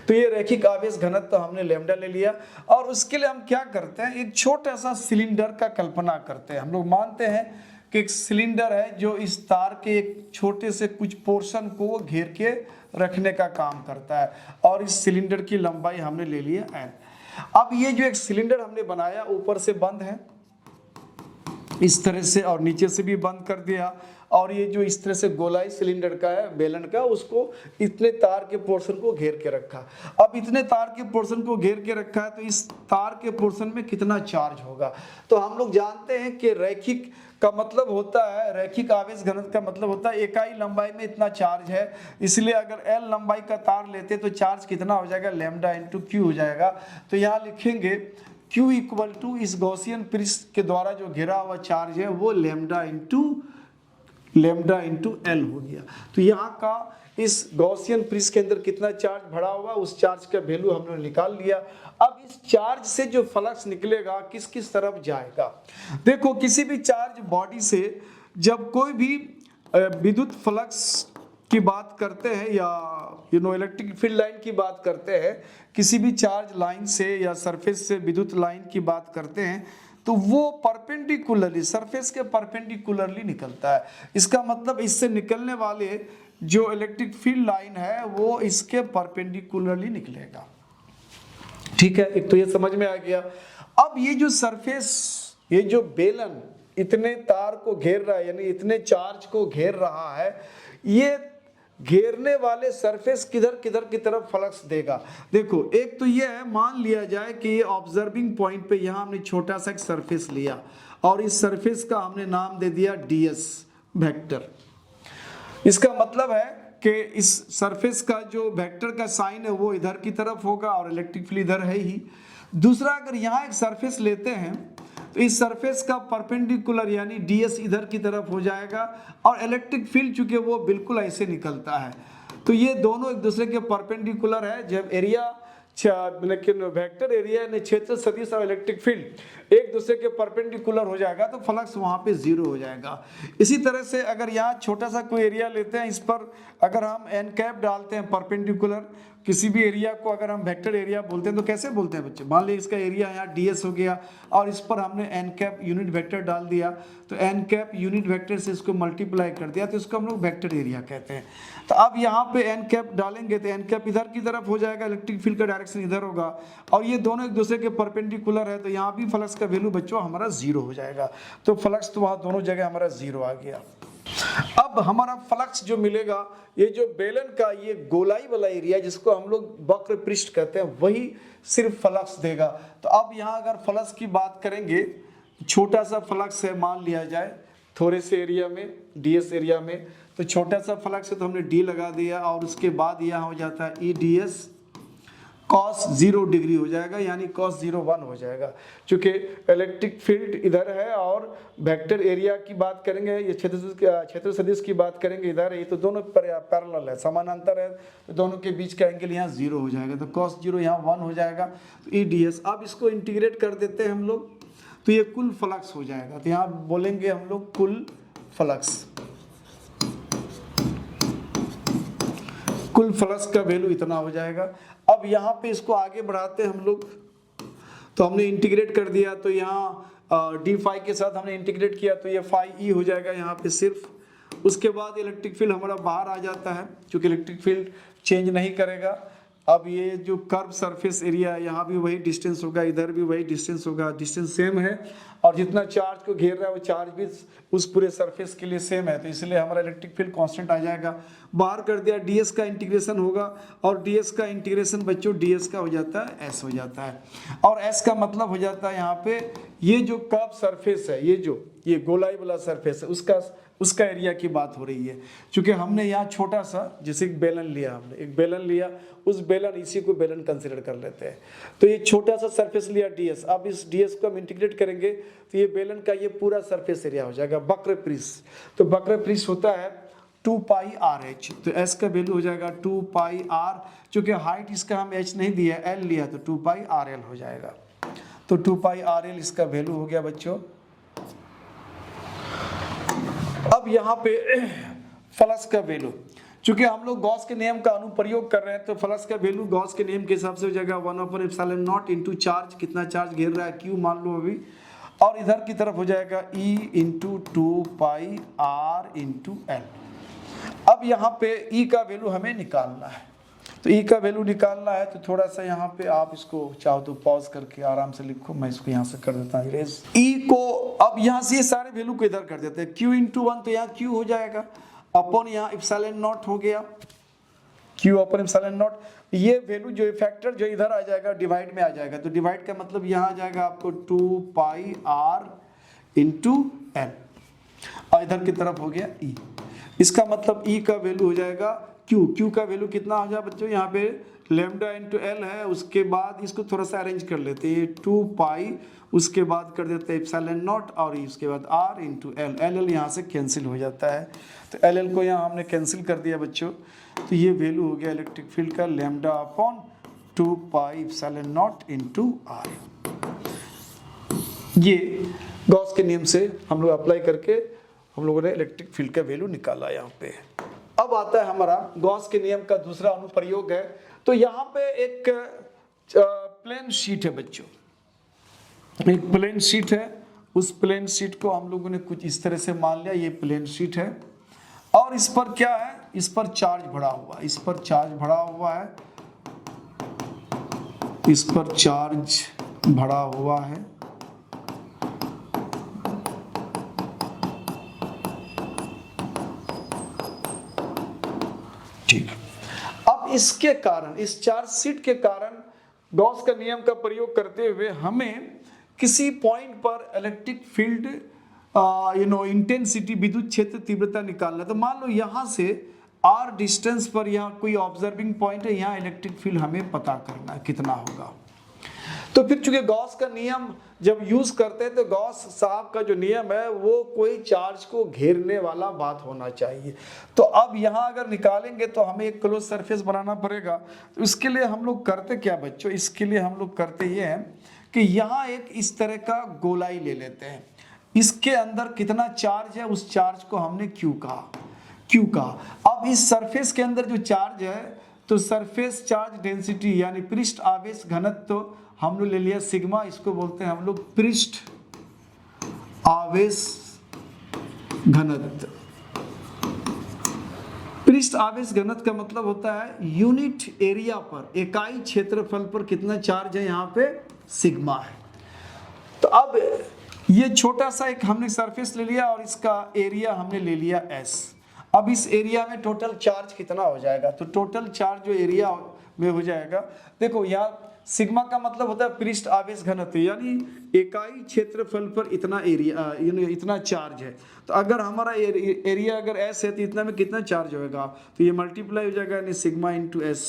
तो ये रैखिक आवेश घनत्व तो हमने लैम्डा ले लिया। और उसके लिए हम क्या करते हैं, एक छोटा सा सिलेंडर का कल्पना करते हैं। हम लोग मानते हैं कि एक सिलेंडर है जो इस तार के एक छोटे से कुछ पोर्शन को घेर के रखने का काम करता है, और इस सिलेंडर की लंबाई हमने ले लिया n। अब ये जो एक सिलेंडर हमने बनाया ऊपर से बंद है इस तरह से, और नीचे से भी बंद कर दिया, और ये जो इस तरह से गोलाई सिलेंडर का है बेलन का, उसको इतने तार के पोर्शन को घेर के रखा। अब इतने तार के पोर्शन को घेर के रखा है, तो इस तार के पोर्शन में कितना चार्ज होगा? तो हम लोग जानते हैं कि रैखिक का मतलब होता है, रैखिक आवेश घनत्व का मतलब होता है इकाई लंबाई में इतना चार्ज है, इसलिए अगर L लंबाई का तार लेते तो चार्ज कितना हो जाएगा, लैम्डा इंटू क्यू हो जाएगा। तो यहाँ लिखेंगे Q इक्वल टू इस गॉसियन पृष्ठ के द्वारा जो घिरा हुआ चार्ज है वो लैम्डा इंटू L हो गया। तो यहाँ का इस गॉसियन पृष्ठ के अंदर कितना चार्ज भरा हुआ, उस चार्ज का वैल्यू हमने निकाल लिया। अब इस चार्ज से जो फ्लक्स निकलेगा किस किस तरफ जाएगा? देखो, किसी भी चार्ज बॉडी से जब कोई भी विद्युत फ्लक्स की बात करते हैं या इलेक्ट्रिक फील्ड लाइन की बात करते हैं, किसी भी चार्ज लाइन से या सरफेस से विद्युत लाइन की बात करते हैं, तो वो परपेंडिकुलरली सरफेस के परपेंडिकुलरली निकलता है। इसका मतलब इससे निकलने वाले जो इलेक्ट्रिक फील्ड लाइन है वो इसके परपेंडिकुलरली निकलेगा। ठीक है, एक तो ये समझ में आ गया। अब ये जो सरफेस, ये जो बेलन इतने तार को घेर रहा है, यानी इतने चार्ज को घेर रहा है, ये घेरने वाले सरफेस किधर किधर की तरफ फ्लक्स देगा? देखो, एक तो ये है, मान लिया जाए कि ये ऑब्जर्विंग पॉइंट पे यहाँ हमने छोटा सा एक सरफेस लिया और इस सरफेस का हमने नाम दे दिया ds वेक्टर। इसका मतलब है कि इस सरफेस का जो वेक्टर का साइन है वो इधर की तरफ होगा और इलेक्ट्रिक फील्ड इधर है ही। दूसरा, अगर यहाँ एक सरफेस लेते हैं तो इस सरफेस का परपेंडिकुलर यानी ds इधर की तरफ हो जाएगा, और इलेक्ट्रिक फील्ड चूंकि वो बिल्कुल ऐसे निकलता है, तो ये दोनों एक दूसरे के परपेंडिकुलर है। जब एरिया लेकिन वेक्टर एरिया यानी क्षेत्र सदिश और इलेक्ट्रिक फील्ड एक दूसरे के परपेंडिकुलर हो जाएगा तो फ्लक्स वहाँ पे जीरो हो जाएगा। इसी तरह से अगर यहाँ छोटा सा कोई एरिया लेते हैं, इस पर अगर हम एन कैप डालते हैं परपेंडिकुलर, किसी भी एरिया को अगर हम वेक्टर एरिया बोलते हैं तो कैसे बोलते हैं बच्चे? मान लीजिए इसका एरिया यहाँ ds हो गया और इस पर हमने एन कैप यूनिट वेक्टर डाल दिया, तो एन कैप यूनिट वेक्टर से इसको मल्टीप्लाई कर दिया, तो इसको हम लोग वेक्टर एरिया कहते हैं। तो अब यहाँ पे एन कैप डालेंगे तो एन कैप इधर की तरफ हो जाएगा, इलेक्ट्रिक फील्ड का डायरेक्शन इधर होगा, और ये दोनों एक दूसरे के परपेंडिकुलर है, तो यहाँ भी फ्लक्स का वैल्यू बच्चों हमारा जीरो हो जाएगा। तो फ्लक्स तो वहाँ दोनों जगह हमारा जीरो आ गया। अब हमारा फ्लक्स जो मिलेगा, ये जो बेलन का ये गोलाई वाला एरिया जिसको हम लोग वक्र पृष्ठ कहते हैं, वही सिर्फ फ्लक्स देगा। तो अब यहाँ अगर फ्लक्स की बात करेंगे, छोटा सा फ्लक्स है मान लिया जाए थोड़े से एरिया में, ds एरिया में, तो छोटा सा फ्लक्स है तो हमने d लगा दिया, और उसके बाद यहाँ हो जाता है e ds cos 0 डिग्री हो जाएगा, यानी cos 0 1 हो जाएगा। चूंकि इलेक्ट्रिक फील्ड इधर है और वेक्टर एरिया की बात करेंगे, ये क्षेत्र सदिश की बात करेंगे इधर है, ये तो दोनों पैरेलल है, समानांतर है, तो दोनों के बीच का एंगल यहाँ 0 हो जाएगा, तो cos 0 यहाँ 1 हो जाएगा, तो e ds। अब इसको इंटीग्रेट कर देते हैं हम लोग, तो ये कुल फ्लक्स हो जाएगा। तो यहाँ बोलेंगे हम लोग कुल फ्लक्स का वैल्यू इतना हो जाएगा। अब यहाँ पे इसको आगे बढ़ाते हैं हम लोग, तो हमने इंटीग्रेट कर दिया, तो यहाँ डी फाई के साथ हमने इंटीग्रेट किया, तो ये फाई ई हो जाएगा यहाँ पे सिर्फ। उसके बाद इलेक्ट्रिक फील्ड हमारा बाहर आ जाता है, क्योंकि इलेक्ट्रिक फील्ड चेंज नहीं करेगा, अब ये जो कर्व सरफेस एरिया, यहाँ भी वही डिस्टेंस होगा, इधर भी वही डिस्टेंस होगा, डिस्टेंस सेम है, और जितना चार्ज को घेर रहा है वो चार्ज भी उस पूरे सरफेस के लिए सेम है, तो इसलिए हमारा इलेक्ट्रिक फील्ड कांस्टेंट आ जाएगा। बाहर कर दिया, ds का इंटीग्रेशन होगा, और ds का इंटीग्रेशन बच्चों ds का हो जाता है s हो जाता है, और s का मतलब हो जाता है यहाँ पे ये जो कर्व सरफेस है, ये गोलाई वाला सरफेस है, उसका एरिया की बात हो रही है। क्योंकि हमने यहाँ छोटा सा जैसे एक बेलन लिया, हमने एक बेलन लिया, उस बेलन, इसी को बेलन कंसिडर कर लेते हैं, तो ये छोटा सा सरफेस लिया ds, अब इस ds को हम इंटीग्रेट करेंगे तो ये बेलन का ये पूरा सरफेस एरिया हो जाएगा वक्र पृष्ठ। तो वक्र पृष्ठ होता है 2 पाई RH, तो s का वैल्यू हो जाएगा 2 पाई r, चूंकि हाइट इसका हम h नहीं दिया, l लिया, तो 2 पाई RL हो जाएगा। तो 2 पाई RL इसका वैल्यू हो गया बच्चों। अब यहाँ पे फ्लक्स का वैल्यू, चूंकि हम लोग गॉस के नियम का अनुप्रयोग कर रहे हैं, तो फ्लक्स का वैल्यू गॉस के नियम के हिसाब से हो जाएगा 1/ε0 इंटू चार्ज, कितना चार्ज घेर रहा है q मान लो अभी, और इधर की तरफ हो जाएगा E इंटू 2 पाई R इंटू L। अब यहाँ पे E का वैल्यू हमें निकालना है, तो E का वैल्यू निकालना है, तो थोड़ा सा यहाँ पे आप इसको चाहो तो पॉज करके आराम से लिखो, मैं इसको यहाँ से कर देता हूँ इरेज। E को अब यहाँ से ये सारे वैल्यू को इधर कर देते हैं, Q इंटू 1, तो यहाँ Q हो जाएगा, अपॉन यहाँ ε0 हो गया, Q अपॉन ε0, ये वैल्यू जो फैक्टर जो इधर आ जाएगा डिवाइड में आ जाएगा, तो डिवाइड का मतलब यहाँ आ जाएगा आपको 2 पाई R इंटू L, और इधर की तरफ हो गया E। इसका मतलब E का वैल्यू हो जाएगा Q का वैल्यू कितना हो जाएगा बच्चों, यहाँ पे लैम्डा इंटू L है, उसके बाद इसको थोड़ा सा अरेंज कर लेते हैं, 2 पाई, उसके बाद कर देते हैं ε0, और उसके बाद R इंटू L, LL यहाँ से कैंसिल हो जाता है, तो LL को यहाँ हमने कैंसिल कर दिया बच्चों, तो ये वैल्यू हो गया इलेक्ट्रिक फील्ड का लैम्डा अपॉन 2 पाई ε0 इंटू R। ये गॉस के नियम से हम लोग अप्लाई करके हम लोगों ने इलेक्ट्रिक फील्ड का वैल्यू निकाला यहाँ पे। अब आता है हमारा गॉस के नियम का दूसरा अनुप्रयोग है, तो यहाँ पे एक प्लेन शीट है बच्चों, एक प्लेन शीट है, उस प्लेन शीट को हम लोगों ने कुछ इस तरह से मान लिया, ये प्लेन शीट है, और इस पर क्या है, इस पर चार्ज भरा हुआ, इस पर चार्ज भरा हुआ है, इस पर चार्ज भरा हुआ है, ठीक। अब इसके कारण, इस चार्ज शीट के कारण गॉस का नियम का प्रयोग करते हुए हमें किसी पॉइंट पर इलेक्ट्रिक फील्ड इंटेंसिटी, विद्युत क्षेत्र तीव्रता निकालना। तो मान लो यहाँ से r डिस्टेंस पर यहाँ कोई ऑब्जर्विंग पॉइंट है, यहाँ इलेक्ट्रिक फील्ड हमें पता करना है कितना होगा। तो फिर चूंकि गॉस का नियम जब यूज करते हैं, तो गॉस साहब का जो नियम है वो कोई चार्ज को घेरने वाला बात होना चाहिए। तो अब यहाँ अगर निकालेंगे तो हमें एक क्लोज सरफेस बनाना पड़ेगा। तो इसके लिए हम लोग करते क्या बच्चों, इसके लिए हम लोग करते ये हैं कि यहाँ एक इस तरह का गोलाई ले लेते हैं, इसके अंदर कितना चार्ज है उस चार्ज को हमने Q कहा। अब इस सरफेस के अंदर जो चार्ज है, तो सरफेस चार्ज डेंसिटी यानी पृष्ठ आवेश घनत्व तो हम लोग ले लिया सिग्मा, इसको बोलते हैं हम लोग पृष्ठ आवेश घनत्व। पृष्ठ आवेश घनत्व का मतलब होता है यूनिट एरिया पर, इकाई क्षेत्रफल पर कितना चार्ज है, यहाँ पे सिग्मा है। तो अब ये छोटा सा एक हमने सरफेस ले लिया और इसका एरिया हमने ले लिया S। अब इस एरिया में टोटल चार्ज कितना हो जाएगा, तो टोटल चार्ज जो एरिया में हो जाएगा, देखो यहाँ सिग्मा का मतलब होता है पृष्ठ आवेश घनत्व, यानी इकाई क्षेत्रफल पर इतना एरिया, इतना चार्ज है। तो अगर हमारा एरिया अगर S है तो इतना में कितना चार्ज होगा, तो ये मल्टीप्लाई हो जाएगा, यानी sigma into S,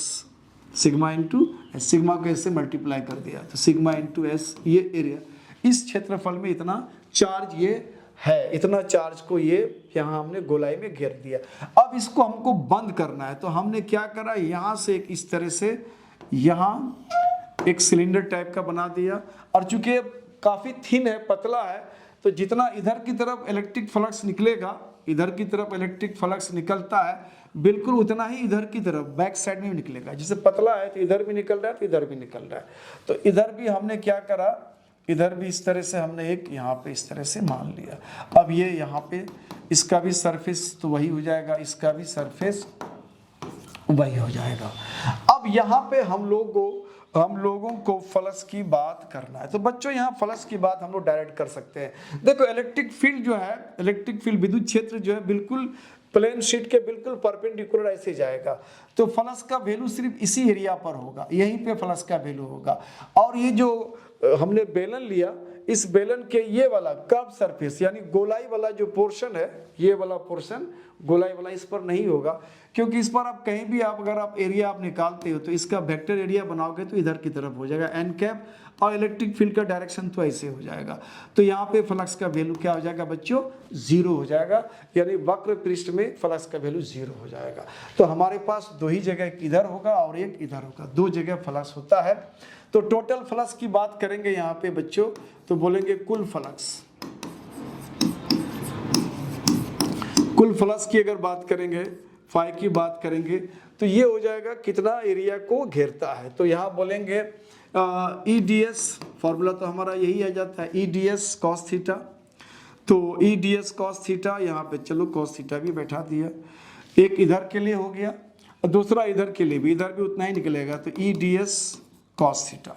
sigma into S, sigma को ऐसे मल्टीप्लाई कर दिया, तो सिग्मा इंटू S, ये एरिया, इस क्षेत्रफल में इतना चार्ज ये है, इतना चार्ज को ये यहाँ हमने गोलाई में घेर दिया। अब इसको हमको बंद करना है, तो हमने क्या करा, यहाँ से एक इस तरह से यहाँ एक सिलेंडर टाइप का बना दिया, और चूंकि काफी थिन है, पतला है, तो जितना इधर की तरफ इलेक्ट्रिक फ्लक्स निकलेगा, इधर की तरफ इलेक्ट्रिक फ्लक्स निकलता है, बिल्कुल उतना ही इधर की तरफ बैक साइड में भी निकलेगा। जैसे पतला है तो इधर भी निकल रहा है, तो इधर भी निकल रहा है। तो इधर भी हमने क्या करा, इधर भी इस तरह से हमने एक यहाँ पे इस तरह से मान लिया। अब ये यहाँ पे इसका भी सरफेस तो वही हो जाएगा, इसका भी सरफेस वही हो जाएगा। अब यहाँ पे हम लोगों को फ्लक्स की बात करना है। तो बच्चों यहाँ फ्लक्स की बात हम लोग डायरेक्ट कर सकते हैं। देखो इलेक्ट्रिक फील्ड जो है, इलेक्ट्रिक फील्ड विद्युत क्षेत्र जो है बिल्कुल प्लेन शीट के बिल्कुल परपेंडिकुलर ऐसे जाएगा। तो फ्लक्स का वैल्यू सिर्फ इसी एरिया पर होगा, यहीं पे फ्लक्स का वैल्यू होगा। और ये जो हमने बेलन लिया, इस बेलन के ये वाला कर्व सरफेस यानी गोलाई वाला जो पोर्शन है, ये वाला पोर्शन गोलाई वाला इस पर नहीं होगा, क्योंकि इस पर आप कहीं भी अगर आप एरिया आप निकालते हो तो इसका वेक्टर एरिया बनाओगे तो इधर की तरफ हो जाएगा एन कैप, और इलेक्ट्रिक फील्ड का डायरेक्शन तो ऐसे हो जाएगा। तो यहाँ पे फ्लक्स का वैल्यू क्या हो जाएगा बच्चों, 0 हो जाएगा, यानी वक्र पृष्ठ में फ्लक्स का वैल्यू 0 हो जाएगा। तो हमारे पास दो ही जगह, एक इधर होगा और एक इधर होगा, दो जगह फ्लक्स होता है। तो टोटल फ्लक्स की बात करेंगे यहाँ पे बच्चों, तो बोलेंगे कुल फ्लक्स। कुल फ्लक्स की अगर बात करेंगे, फाई की बात करेंगे, तो ये हो जाएगा कितना एरिया को घेरता है। तो यहाँ बोलेंगे EDS, फॉर्मूला तो हमारा यही आ जाता है, EDS cos थीटा। तो EDS cos थीटा, यहाँ पे चलो cos थीटा भी बैठा दिया, एक इधर के लिए हो गया और दूसरा इधर के लिए भी, इधर भी उतना ही निकलेगा। तो EDS cos थीटा,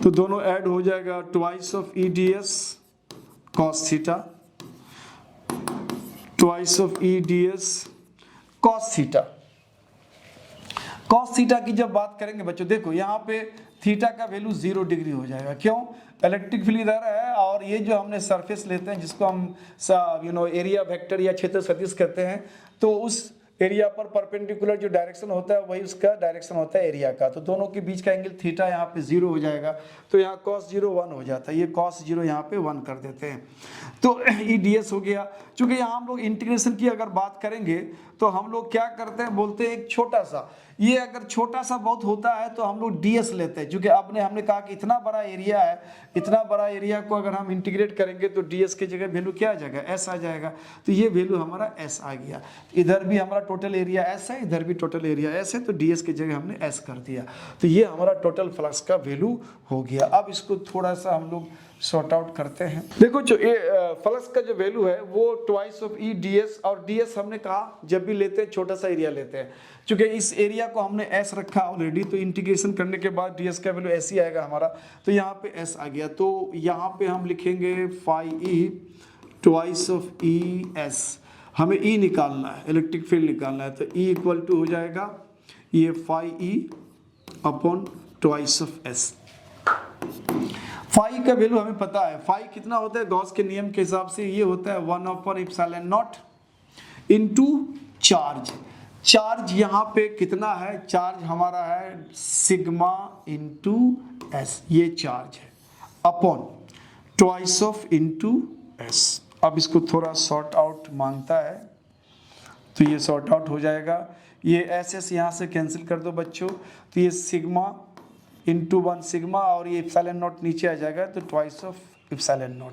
तो दोनों ऐड हो जाएगा, twice of EDS cos theta, twice of EDS cos theta. cos theta की जब बात करेंगे बच्चों, देखो यहाँ पे थीटा का वैल्यू 0 डिग्री हो जाएगा। क्यों? इलेक्ट्रिक फील्ड इधर है और ये जो हमने सरफेस लेते हैं जिसको हम एरिया वेक्टर या क्षेत्र सदिश कहते हैं, तो उस एरिया पर परपेंडिकुलर जो डायरेक्शन होता है वही उसका डायरेक्शन होता है एरिया का। तो दोनों के बीच का एंगल थीटा यहाँ पे 0 हो जाएगा। तो यहाँ cos 0 1 हो जाता है, ये cos 0 यहाँ पे 1 कर देते हैं। तो EDS हो गया। चूंकि यहाँ हम लोग इंटीग्रेशन की अगर बात करेंगे तो हम लोग क्या करते हैं, बोलते हैं एक छोटा सा, ये अगर छोटा सा बहुत होता है तो हम लोग DS लेते हैं। क्योंकि हमने कहा कि इतना बड़ा एरिया है, इतना बड़ा एरिया को अगर हम इंटीग्रेट करेंगे तो DS की जगह वैल्यू क्या आ जाएगा, S आ जाएगा। तो ये वैल्यू हमारा S आ गया। इधर भी हमारा टोटल एरिया S है, इधर भी टोटल एरिया S है, तो DS की जगह हमने S कर दिया। तो ये हमारा टोटल फ्लक्स का वैल्यू हो गया। अब इसको थोड़ा सा हम लोग सॉर्ट आउट करते हैं। देखो जो फ्लक्स का जो वैल्यू है वो ट्वाइस ऑफ EDS, और DS हमने कहा जब भी लेते हैं छोटा सा एरिया लेते हैं। क्योंकि इस एरिया को हमने S रखा ऑलरेडी, तो इंटीग्रेशन करने के बाद DS का वैल्यू S ही आएगा हमारा। तो यहाँ पे S आ गया, तो यहाँ पे हम लिखेंगे phi E twice of ES। हमें E निकालना है, इलेक्ट्रिक फील्ड निकालना है, तो E इक्वल टू हो जाएगा ये phi E upon twice of S। Phi का वैल्यू हमें पता है, फाई कितना होता है गॉस के नियम के हिसाब से, ये होता है 1/ε0 इनटू चार्ज। चार्ज यहाँ पे कितना है, चार्ज हमारा है सिग्मा इनटू S, ये चार्ज है, upon twice of into S। अब इसको थोड़ा सॉर्ट आउट मांगता है, तो ये सॉर्ट आउट हो जाएगा। ये SS यहाँ से कैंसिल कर दो बच्चों, तो ये सिग्मा इंटू 1 सिग्मा, और ये ε0 नीचे आ जाएगा, तो ट्वाइस ऑफ ε0।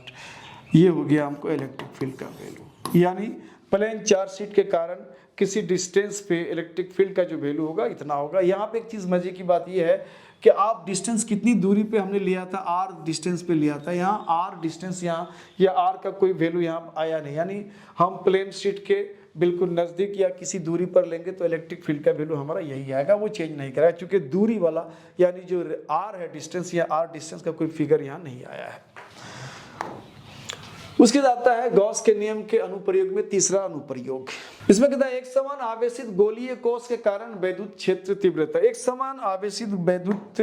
ये हो गया हमको इलेक्ट्रिक फील्ड का वैल्यू। यानी प्लेन चार्ज शीट के कारण किसी डिस्टेंस पे इलेक्ट्रिक फील्ड का जो वैल्यू होगा इतना होगा। यहाँ पे एक चीज़ मजे की बात ये है कि आप डिस्टेंस कितनी दूरी पे हमने लिया था, R डिस्टेंस पे लिया था। यहाँ R डिस्टेंस, यहाँ या R का कोई वैल्यू यहाँ आया नहीं, यानी हम प्लेन शीट के बिल्कुल नज़दीक या किसी दूरी पर लेंगे तो इलेक्ट्रिक फील्ड का वैल्यू हमारा यही आएगा, वो चेंज नहीं करेगा। क्योंकि दूरी वाला यानी जो R है डिस्टेंस, या R डिस्टेंस का कोई फिगर यहाँ नहीं आया है। उसके बाद आता है गॉस के नियम के अनुप्रयोग में तीसरा अनुप्रयोग। इसमें कहता है एक समान आवेशित गोलीय कोश के कारण वैद्युत क्षेत्र तीव्रता। एक समान आवेशित वैद्युत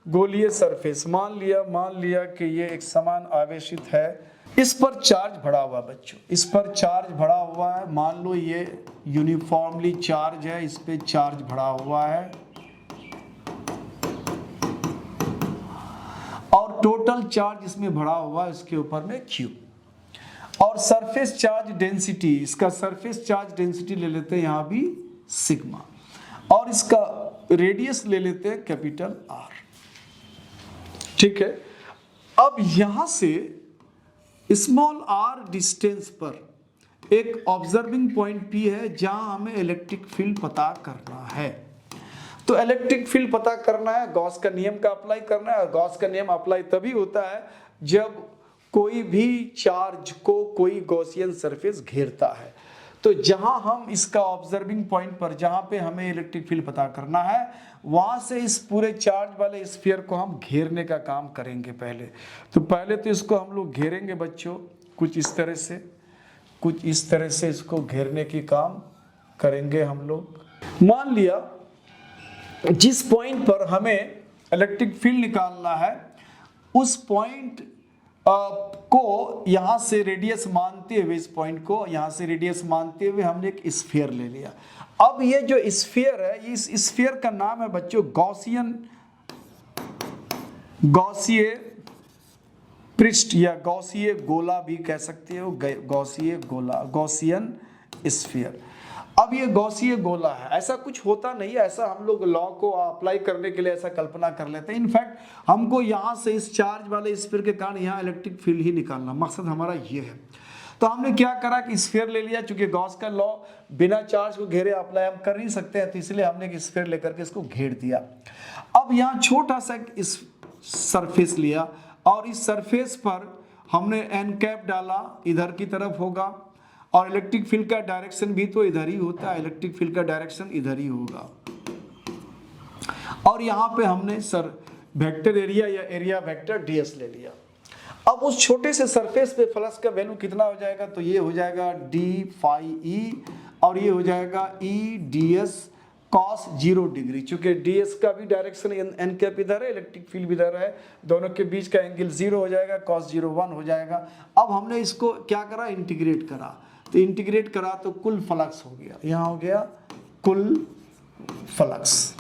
गोलीय सरफेस, मान लिया कि ये एक समान आवेशित है, इस पर चार्ज भरा हुआ बच्चों, इस पर चार्ज भरा हुआ है। मान लो ये यूनिफॉर्मली चार्ज है, इस पे चार्ज भरा हुआ है, और टोटल चार्ज इसमें भरा हुआ है इसके ऊपर में Q। और सरफेस चार्ज डेंसिटी, इसका सरफेस चार्ज डेंसिटी ले लेते हैं यहाँ भी सिग्मा, और इसका रेडियस ले लेते हैं कैपिटल R। ठीक है। अब यहां से स्मॉल r डिस्टेंस पर एक ऑब्जर्विंग पॉइंट P है जहां हमें इलेक्ट्रिक फील्ड पता करना है। तो इलेक्ट्रिक फील्ड पता करना है, गॉस का नियम का अप्लाई करना है। और गॉस का नियम अप्लाई तभी होता है जब कोई भी चार्ज को कोई गॉसियन सरफेस घेरता है। तो जहां हम इसका ऑब्जर्विंग पॉइंट पर जहां पे हमें इलेक्ट्रिक फील्ड पता करना है, वहां से इस पूरे चार्ज वाले स्फीयर को हम घेरने का काम करेंगे पहले। तो पहले तो इसको हम लोग घेरेंगे बच्चों, कुछ इस तरह से इसको घेरने की काम करेंगे हम लोग। मान लिया जिस पॉइंट पर हमें इलेक्ट्रिक फील्ड निकालना है, उस पॉइंट को यहां से रेडियस मानते हुए, इस पॉइंट को यहां से रेडियस मानते हुए हमने एक स्फीयर ले लिया। अब ये जो स्फीयर है, इस स्फीयर का नाम है बच्चों गॉसीय पृष्ठ या गॉसीय गोला भी कह सकते हो, गॉसियन स्फीयर। अब ये गॉसीय गोला है, ऐसा कुछ होता नहीं है, ऐसा हम लोग लॉ को अप्लाई करने के लिए ऐसा कल्पना कर लेते हैं। इनफैक्ट हमको यहाँ से इस चार्ज वाले स्फीयर के कारण यहाँ इलेक्ट्रिक फील्ड ही निकालना, मकसद हमारा ये है। तो हमने क्या करा कि स्फीयर ले लिया, चूंकि गॉस का लॉ बिना चार्ज को घेरे अप्लाई हम कर नहीं सकते हैं, तो इसलिए हमने एक स्फीयर लेकर के इसको घेर दिया। अब यहाँ छोटा सा इस सरफेस लिया और इस सरफेस पर हमने एन कैप डाला, इधर की तरफ होगा, और इलेक्ट्रिक फील्ड का डायरेक्शन भी तो इधर ही होता है, इलेक्ट्रिक फील्ड का डायरेक्शन इधर ही होगा। और यहाँ पे हमने वेक्टर एरिया या एरिया वेक्टर ds ले लिया। अब उस छोटे से सरफेस पे फ्लक्स का वैल्यू कितना हो जाएगा, तो ये हो जाएगा d फाई e और ये हो जाएगा e ds cos 0 डिग्री। चूंकि ds का भी डायरेक्शन n कैप इधर है, इलेक्ट्रिक फील्ड भी इधर है, दोनों के बीच का एंगल 0 हो जाएगा, cos 0 1 हो जाएगा। अब हमने इसको क्या करा, इंटीग्रेट करा, तो इंटीग्रेट करा तो कुल फ्लक्स हो गया, यहाँ हो गया कुल फ्लक्स।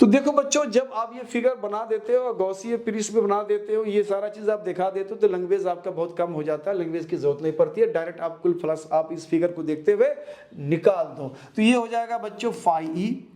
तो देखो बच्चों, जब आप ये फिगर बना देते हो, गॉसीय पृष्ठ में बना देते हो, ये सारा चीज आप दिखा देते हो, तो लैंग्वेज आपका बहुत कम हो जाता है, लैंग्वेज की जरूरत नहीं पड़ती है, डायरेक्ट आप कुल फ्लक्स आप इस फिगर को देखते हुए निकाल दो। तो ये हो जाएगा बच्चों फाई ई।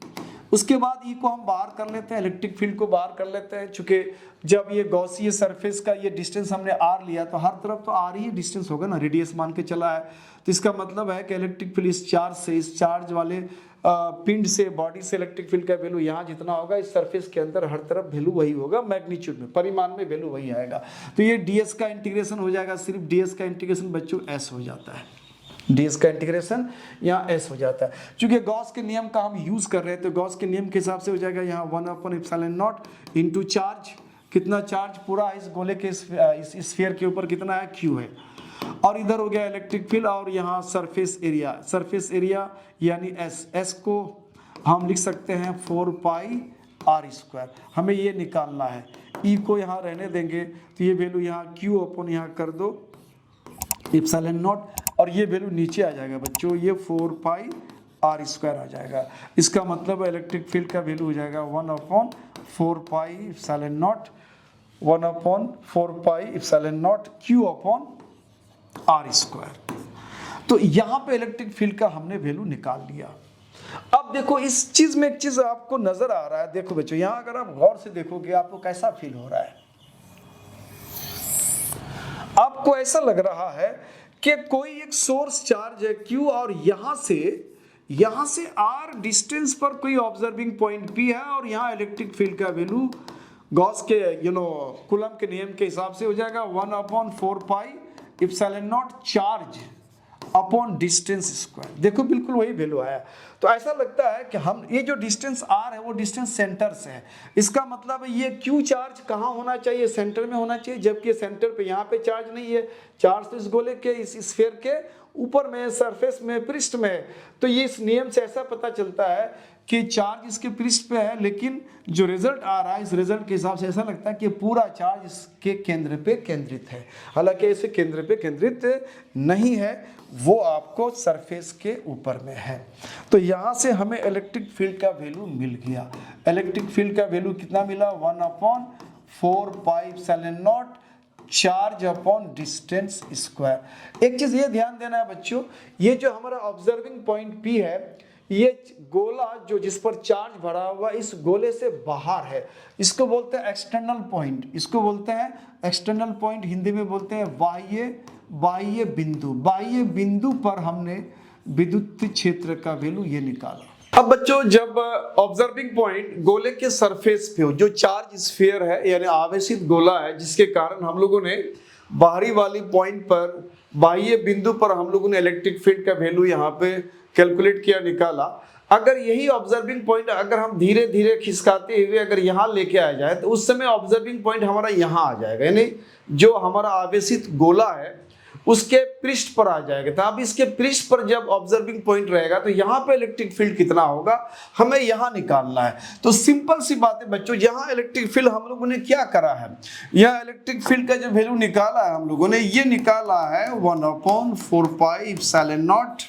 उसके बाद ई को हम बाहर कर लेते हैं, इलेक्ट्रिक फील्ड को बाहर कर लेते हैं। चूंकि जब ये गॉसीय सरफेस का ये डिस्टेंस हमने आर लिया, तो हर तरफ तो आर ही डिस्टेंस होगा ना, रेडियस मान के चला है, तो इसका मतलब है कि इलेक्ट्रिक फील्ड इस चार्ज से, इस चार्ज वाले पिंड से, बॉडी से इलेक्ट्रिक फील्ड का वैल्यू यहाँ जितना होगा, इस सरफेस के अंदर हर तरफ वैल्यू वही होगा, मैग्नीट्यूड में, परिमाण में वैल्यू वही आएगा। तो ये ds का इंटीग्रेशन हो जाएगा, सिर्फ ds का इंटीग्रेशन बच्चों s हो जाता है, ds का इंटीग्रेशन यहाँ s हो जाता है। चूंकि गॉस के नियम का हम यूज कर रहे हैं, तो गॉस के नियम के हिसाब से हो जाएगा यहाँ 1/ε0 इंटू चार्ज, कितना चार्ज पूरा इस गोले के इस स्फीयर के ऊपर कितना है, q है, और इधर हो गया इलेक्ट्रिक फील्ड, और यहाँ सरफेस एरिया यानी s को हम लिख सकते हैं 4 पाई r²। हमें ये निकालना है, e को यहाँ रहने देंगे, तो ये वैल्यू यहाँ q अपन यहाँ कर दो ε0, और ये वैल्यू नीचे आ जाएगा बच्चों, ये 4 पाई r² आ जाएगा। इसका मतलब इलेक्ट्रिक फील्ड का वैल्यू हो जाएगा 1/4 पाई ε0, 1/4 पाई ε0 q/r²। तो यहाँ पे इलेक्ट्रिक फील्ड का हमने वैल्यू निकाल लिया। अब देखो इस चीज में एक चीज आपको नजर आ रहा है, देखो बच्चों, यहाँ अगर आप गौर से देखोगे आपको कैसा फील हो रहा है, आपको ऐसा लग रहा है कि कोई एक सोर्स चार्ज है q, और यहां से r डिस्टेंस पर कोई ऑब्जर्विंग पॉइंट p है, और यहाँ इलेक्ट्रिक फील्ड का वैल्यू गॉस के कूलम के नियम के हिसाब से हो जाएगा 1/4 पाई ε0 चार्ज अपॉन डिस्टेंस स्क्वायर। देखो बिल्कुल वही वैल्यू आया। तो ऐसा लगता है कि हम ये जो डिस्टेंस r है वो डिस्टेंस सेंटर से है, इसका मतलब है ये q चार्ज कहाँ होना चाहिए, सेंटर में होना चाहिए, जबकि सेंटर पे यहाँ पे चार्ज नहीं है, चार्ज तो इस गोले के, इस स्फीयर के ऊपर में, सरफेस में, पृष्ठ में। तो ये इस नियम से ऐसा पता चलता है कि चार्ज इसके पृष्ठ पे है, लेकिन जो रिजल्ट आ रहा है, इस रिजल्ट के हिसाब से ऐसा लगता है कि पूरा चार्ज इसके केंद्र पे केंद्रित है, हालांकि इसे केंद्र पे केंद्रित नहीं है, वो आपको सरफेस के ऊपर में है। तो यहाँ से हमें इलेक्ट्रिक फील्ड का वैल्यू मिल गया। इलेक्ट्रिक फील्ड का वैल्यू कितना मिला, 1/4 पाई ε0 चार्ज अपॉन डिस्टेंस स्क्वायर। एक चीज ये ध्यान देना है बच्चों, ये जो हमारा ऑब्जर्विंग पॉइंट P है, ये गोला जो जिस पर चार्ज भरा हुआ इस गोले से बाहर है, इसको बोलते हैं एक्सटर्नल पॉइंट, इसको बोलते हैं एक्सटर्नल पॉइंट, हिंदी में बोलते हैं बाह्य बिंदु। बाह्य बिंदु पर हमने विद्युत क्षेत्र का वैल्यू ये निकाला। अब बच्चों, जब ऑब्जर्विंग पॉइंट गोले के सरफेस पे हो, जो चार्ज स्फीयर है यानी आवेशित गोला है, जिसके कारण हम लोगों ने बाहरी वाली पॉइंट पर, बाह्य बिंदु पर हम लोगों ने इलेक्ट्रिक फील्ड का वैल्यू यहाँ पे कैलकुलेट किया, निकाला। अगर यही ऑब्जर्विंग पॉइंट अगर हम धीरे धीरे खिसकाते हुए अगर यहाँ लेके आ जाए तो उस समय ऑब्जर्विंग पॉइंट हमारा यहाँ आ जाएगा, यानी जो हमारा आवेशित गोला है उसके पृष्ठ पर आ जाएगा। तो अब इसके पृष्ठ पर जब ऑब्जर्विंग पॉइंट रहेगा तो यहाँ पे इलेक्ट्रिक फील्ड कितना होगा हमें यहाँ निकालना है। तो सिंपल सी बात है बच्चों, यहाँ इलेक्ट्रिक फील्ड हम लोगों ने क्या करा है, यहाँ इलेक्ट्रिक फील्ड का जो वैल्यू निकाला है हम लोगों ने, ये निकाला है 1/4πε0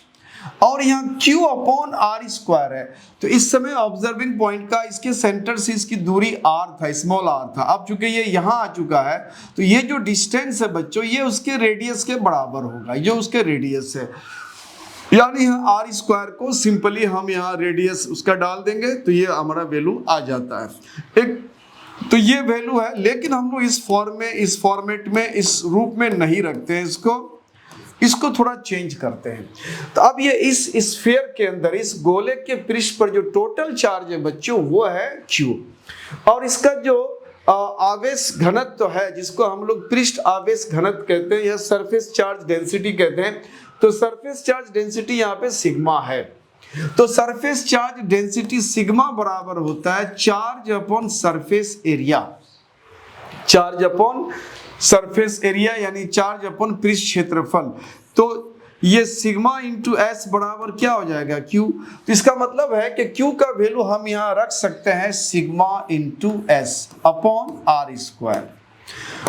और यहाँ Q/r² है। तो इस समय ऑब्जर्विंग पॉइंट का इसके सेंटर से इसकी दूरी r था, स्मॉल r था। अब चूंकि ये यहाँ आ चुका है तो ये जो डिस्टेंस है बच्चों ये उसके रेडियस के बराबर होगा, जो उसके रेडियस है, यानी r² को सिंपली हम यहाँ रेडियस उसका डाल देंगे तो ये हमारा वैल्यू आ जाता है। एक तो ये वैल्यू है, लेकिन हम लोग इस फॉर्मेट में इस रूप में नहीं रखते हैं, इसको थोड़ा चेंज करते हैं। तो अब ये इस स्फीयर के अंदर इस गोले के पृष्ठ पर जो टोटल चार्ज है बच्चों वो है Q, और इसका जो आवेश घनत्व है जिसको हम लोग पृष्ठ आवेश घनत्व कहते हैं या सरफेस चार्ज डेंसिटी कहते हैं। तो सरफेस चार्ज डेंसिटी यहाँ पे सिग्मा है। तो सरफेस चार्ज डेंसिटी सिग्मा बराबर होता है charge upon surface area, charge upon surface area यानी चार्ज अपॉन पृष्ठ क्षेत्रफल। तो ये सिग्मा इंटू एस बराबर क्या हो जाएगा Q। तो इसका मतलब है कि Q का वैल्यू हम यहाँ रख सकते हैं sigma into S upon r²।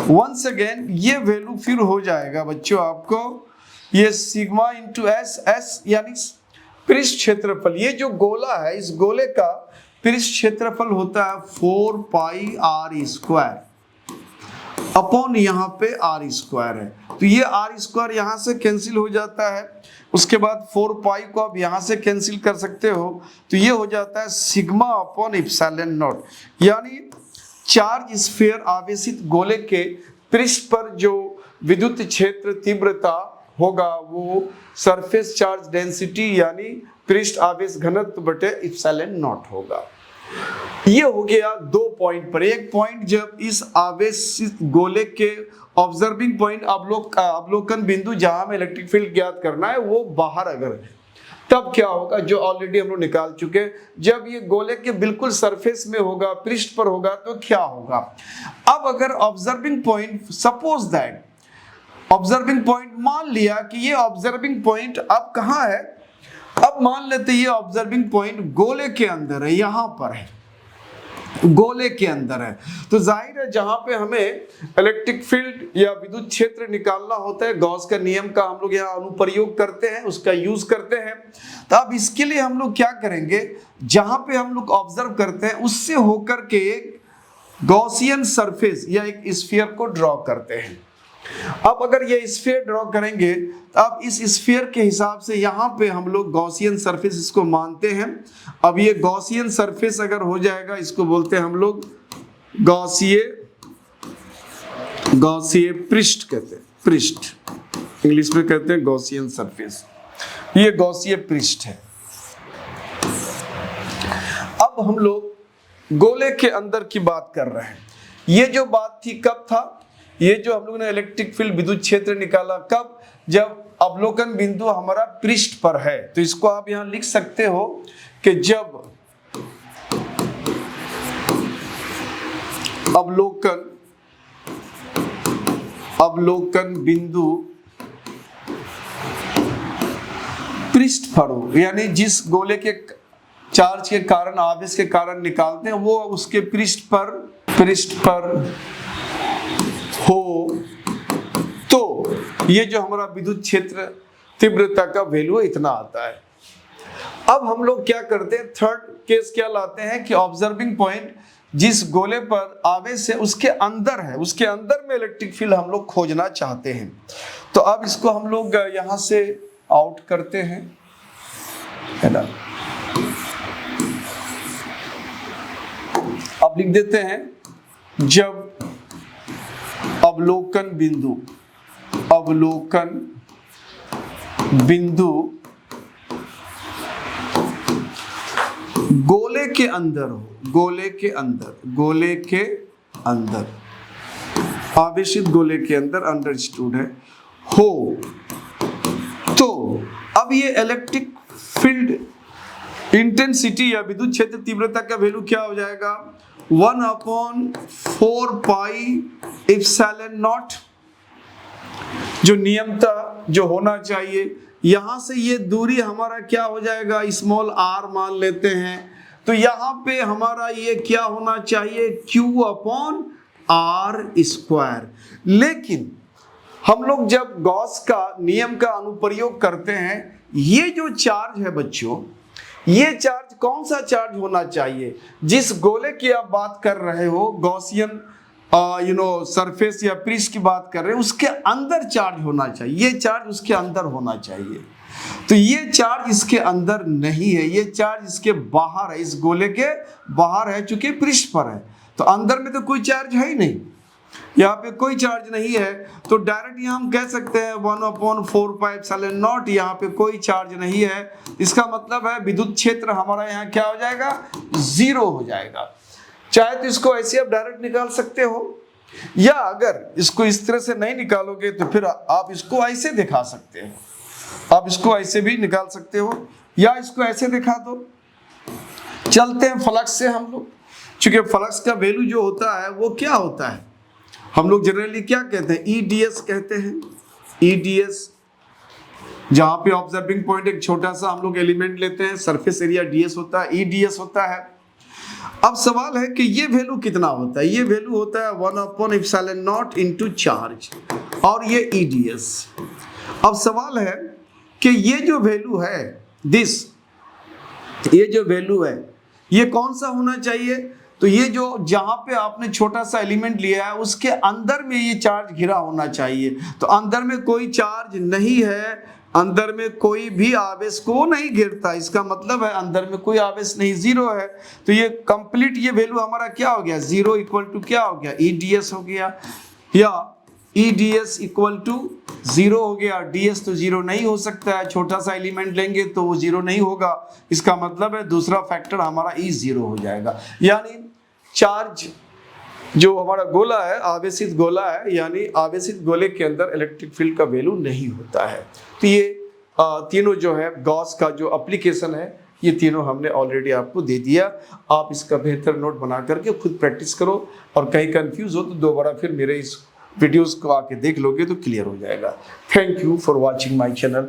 Once again ये वैल्यू फिर हो जाएगा बच्चों आपको ये सिग्मा इंटू एस यानी पृष्ठ क्षेत्रफल। ये जो गोला है इस गोले का पृष्ठ क्षेत्रफल होता है 4πr² अपॉन यहाँ पे r² है। तो ये r² यहाँ से कैंसिल हो जाता है, उसके बाद 4π को आप यहाँ से कैंसिल कर सकते हो, तो ये हो जाता है सिग्मा अपॉन ε0, यानी चार्ज स्फीयर आवेशित गोले के पृष्ठ पर जो विद्युत क्षेत्र तीव्रता होगा वो सरफेस चार्ज डेंसिटी यानी पृष्ठ आवेश घनत्व बटे ε0 होगा। ये हो गया दो पॉइंट पर। एक पॉइंट जब इस आवेशित गोले के ऑब्जर्विंग पॉइंट अवलोकन बिंदु जहां में इलेक्ट्रिक फील्ड ज्ञात करना है वो बाहर अगर है तब क्या होगा, जो ऑलरेडी हम लोग निकाल चुके। जब ये गोले के बिल्कुल सरफेस में होगा पृष्ठ पर होगा तो क्या होगा। अब अगर observing point suppose that observing point मान लिया कि ये ऑब्जर्विंग पॉइंट अब कहाँ है, अब मान लेते ये ऑब्जर्विंग पॉइंट गोले के अंदर है, यहां पर है, गोले के अंदर है। तो जाहिर है जहां पे हमें इलेक्ट्रिक फील्ड या विद्युत क्षेत्र निकालना होता है गॉस का नियम का हम लोग यहाँ अनुप्रयोग करते हैं, उसका यूज करते हैं। तो अब इसके लिए हम लोग क्या करेंगे, जहां पे हम लोग ऑब्जर्व करते हैं उससे होकर के एक गॉसियन सरफेस या एक स्फीयर को ड्रॉ करते हैं। अब अगर ये स्फीयर ड्रॉ करेंगे तो अब इस स्फीयर के हिसाब से यहाँ पे हम लोग गॉसियन सरफेस इसको मानते हैं। अब ये गॉसियन सरफेस अगर हो जाएगा इसको बोलते हैं हम लोग गॉसिय पृष्ठ कहते हैं, पृष्ठ इंग्लिश में कहते हैं गॉसियन सरफेस, ये गॉसिय पृष्ठ है। अब हम लोग गोले के अंदर की बात कर रहे हैं। ये जो बात थी कब था, ये जो हम लोगों ने इलेक्ट्रिक फील्ड विद्युत क्षेत्र निकाला कब, जब अवलोकन बिंदु हमारा पृष्ठ पर है। तो इसको आप यहां लिख सकते हो कि जब अवलोकन बिंदु पृष्ठ पर हो, यानी जिस गोले के चार्ज के कारण आवेश के कारण निकालते हैं वो उसके पृष्ठ पर हो, तो ये जो हमारा विद्युत क्षेत्र तीव्रता का वैल्यू इतना आता है। अब हम लोग क्या करते हैं, थर्ड केस क्या लाते हैं कि ऑब्जर्विंग पॉइंट जिस गोले पर आवेश है उसके अंदर है, उसके अंदर में इलेक्ट्रिक फील्ड हम लोग खोजना चाहते हैं। तो अब इसको हम लोग यहां से आउट करते हैं, है ना। अब लिख देते हैं जब अवलोकन बिंदु गोले के अंदर हो, गोले के अंदर आवेशित गोले के अंदर अंडरस्टूड है हो। तो अब ये इलेक्ट्रिक फील्ड इंटेंसिटी या विद्युत क्षेत्र तीव्रता का वैल्यू क्या हो जाएगा, 1/4πε0, जो नियमता जो होना चाहिए। यहां से ये दूरी हमारा क्या हो जाएगा, स्मॉल r मान लेते हैं, तो यहां पे हमारा ये क्या होना चाहिए, Q/r²। लेकिन हम लोग जब गॉस का नियम का अनुप्रयोग करते हैं, ये जो चार्ज है बच्चों, ये चार्ज कौन सा चार्ज होना चाहिए, जिस गोले की आप बात कर रहे हो, गॉसियन सरफेस या पृष्ठ की बात कर रहे हैं, उसके अंदर चार्ज होना चाहिए, ये चार्ज उसके अंदर होना चाहिए। तो ये चार्ज इसके अंदर नहीं है, ये चार्ज इसके बाहर है, इस गोले के बाहर है, चूंकि पृष्ठ पर है। तो अंदर में तो कोई चार्ज है ही नहीं, यहाँ पे कोई चार्ज नहीं है, तो डायरेक्ट यहाँ हम कह सकते हैं 1/4πε0, यहाँ पे कोई चार्ज नहीं है। इसका मतलब है विद्युत क्षेत्र हमारा यहाँ क्या हो जाएगा, 0 हो जाएगा। चाहे तो इसको ऐसे आप डायरेक्ट निकाल सकते हो, या अगर इसको इस तरह से नहीं निकालोगे तो फिर आप इसको ऐसे दिखा सकते हो, आप इसको ऐसे भी निकाल सकते हो, या इसको ऐसे दिखा दो। चलते हैं फ्लक्स से हम लोग, चूंकि फ्लक्स का वैल्यू जो होता है वो क्या होता है, हम लोग जनरली क्या कहते हैं, EDS कहते हैं। EDS, जहां पे ऑब्जर्विंग पॉइंट एक छोटा सा हम लोग एलिमेंट लेते हैं, सरफेस एरिया DS होता है, EDS होता है। अब सवाल है कि ये वैल्यू कितना होता है, ये वैल्यू होता है 1/ε0 इंटू चार्ज, और ये EDS। अब सवाल है कि ये जो वैल्यू है, ये जो वैल्यू है, ये कौन सा होना चाहिए, तो ये जो जहां पे आपने छोटा सा एलिमेंट लिया है उसके अंदर में ये चार्ज घिरा होना चाहिए। तो अंदर में कोई चार्ज नहीं है, अंदर में कोई भी आवेश को नहीं घेरता, इसका मतलब है अंदर में कोई आवेश नहीं, 0 है। तो ये कंप्लीट ये वैल्यू हमारा क्या हो गया, 0 इक्वल टू क्या हो गया, EDS हो गया, या EDS इक्वल टू 0 हो गया। DS तो 0 नहीं हो सकता है, छोटा सा एलिमेंट लेंगे तो वो 0 नहीं होगा, इसका मतलब है दूसरा फैक्टर हमारा E 0 हो जाएगा। यानी चार्ज जो हमारा गोला है, आवेशित गोला है, यानी आवेशित गोले के अंदर इलेक्ट्रिक फील्ड का वैल्यू नहीं होता है। तो ये तीनों जो है गॉस का जो एप्लीकेशन है, ये तीनों हमने ऑलरेडी आपको दे दिया। आप इसका बेहतर नोट बना करके खुद प्रैक्टिस करो, और कहीं कंफ्यूज हो तो दोबारा फिर मेरे इस वीडियोस को आके देख लोगे तो क्लियर हो जाएगा। Thank you for watching my channel.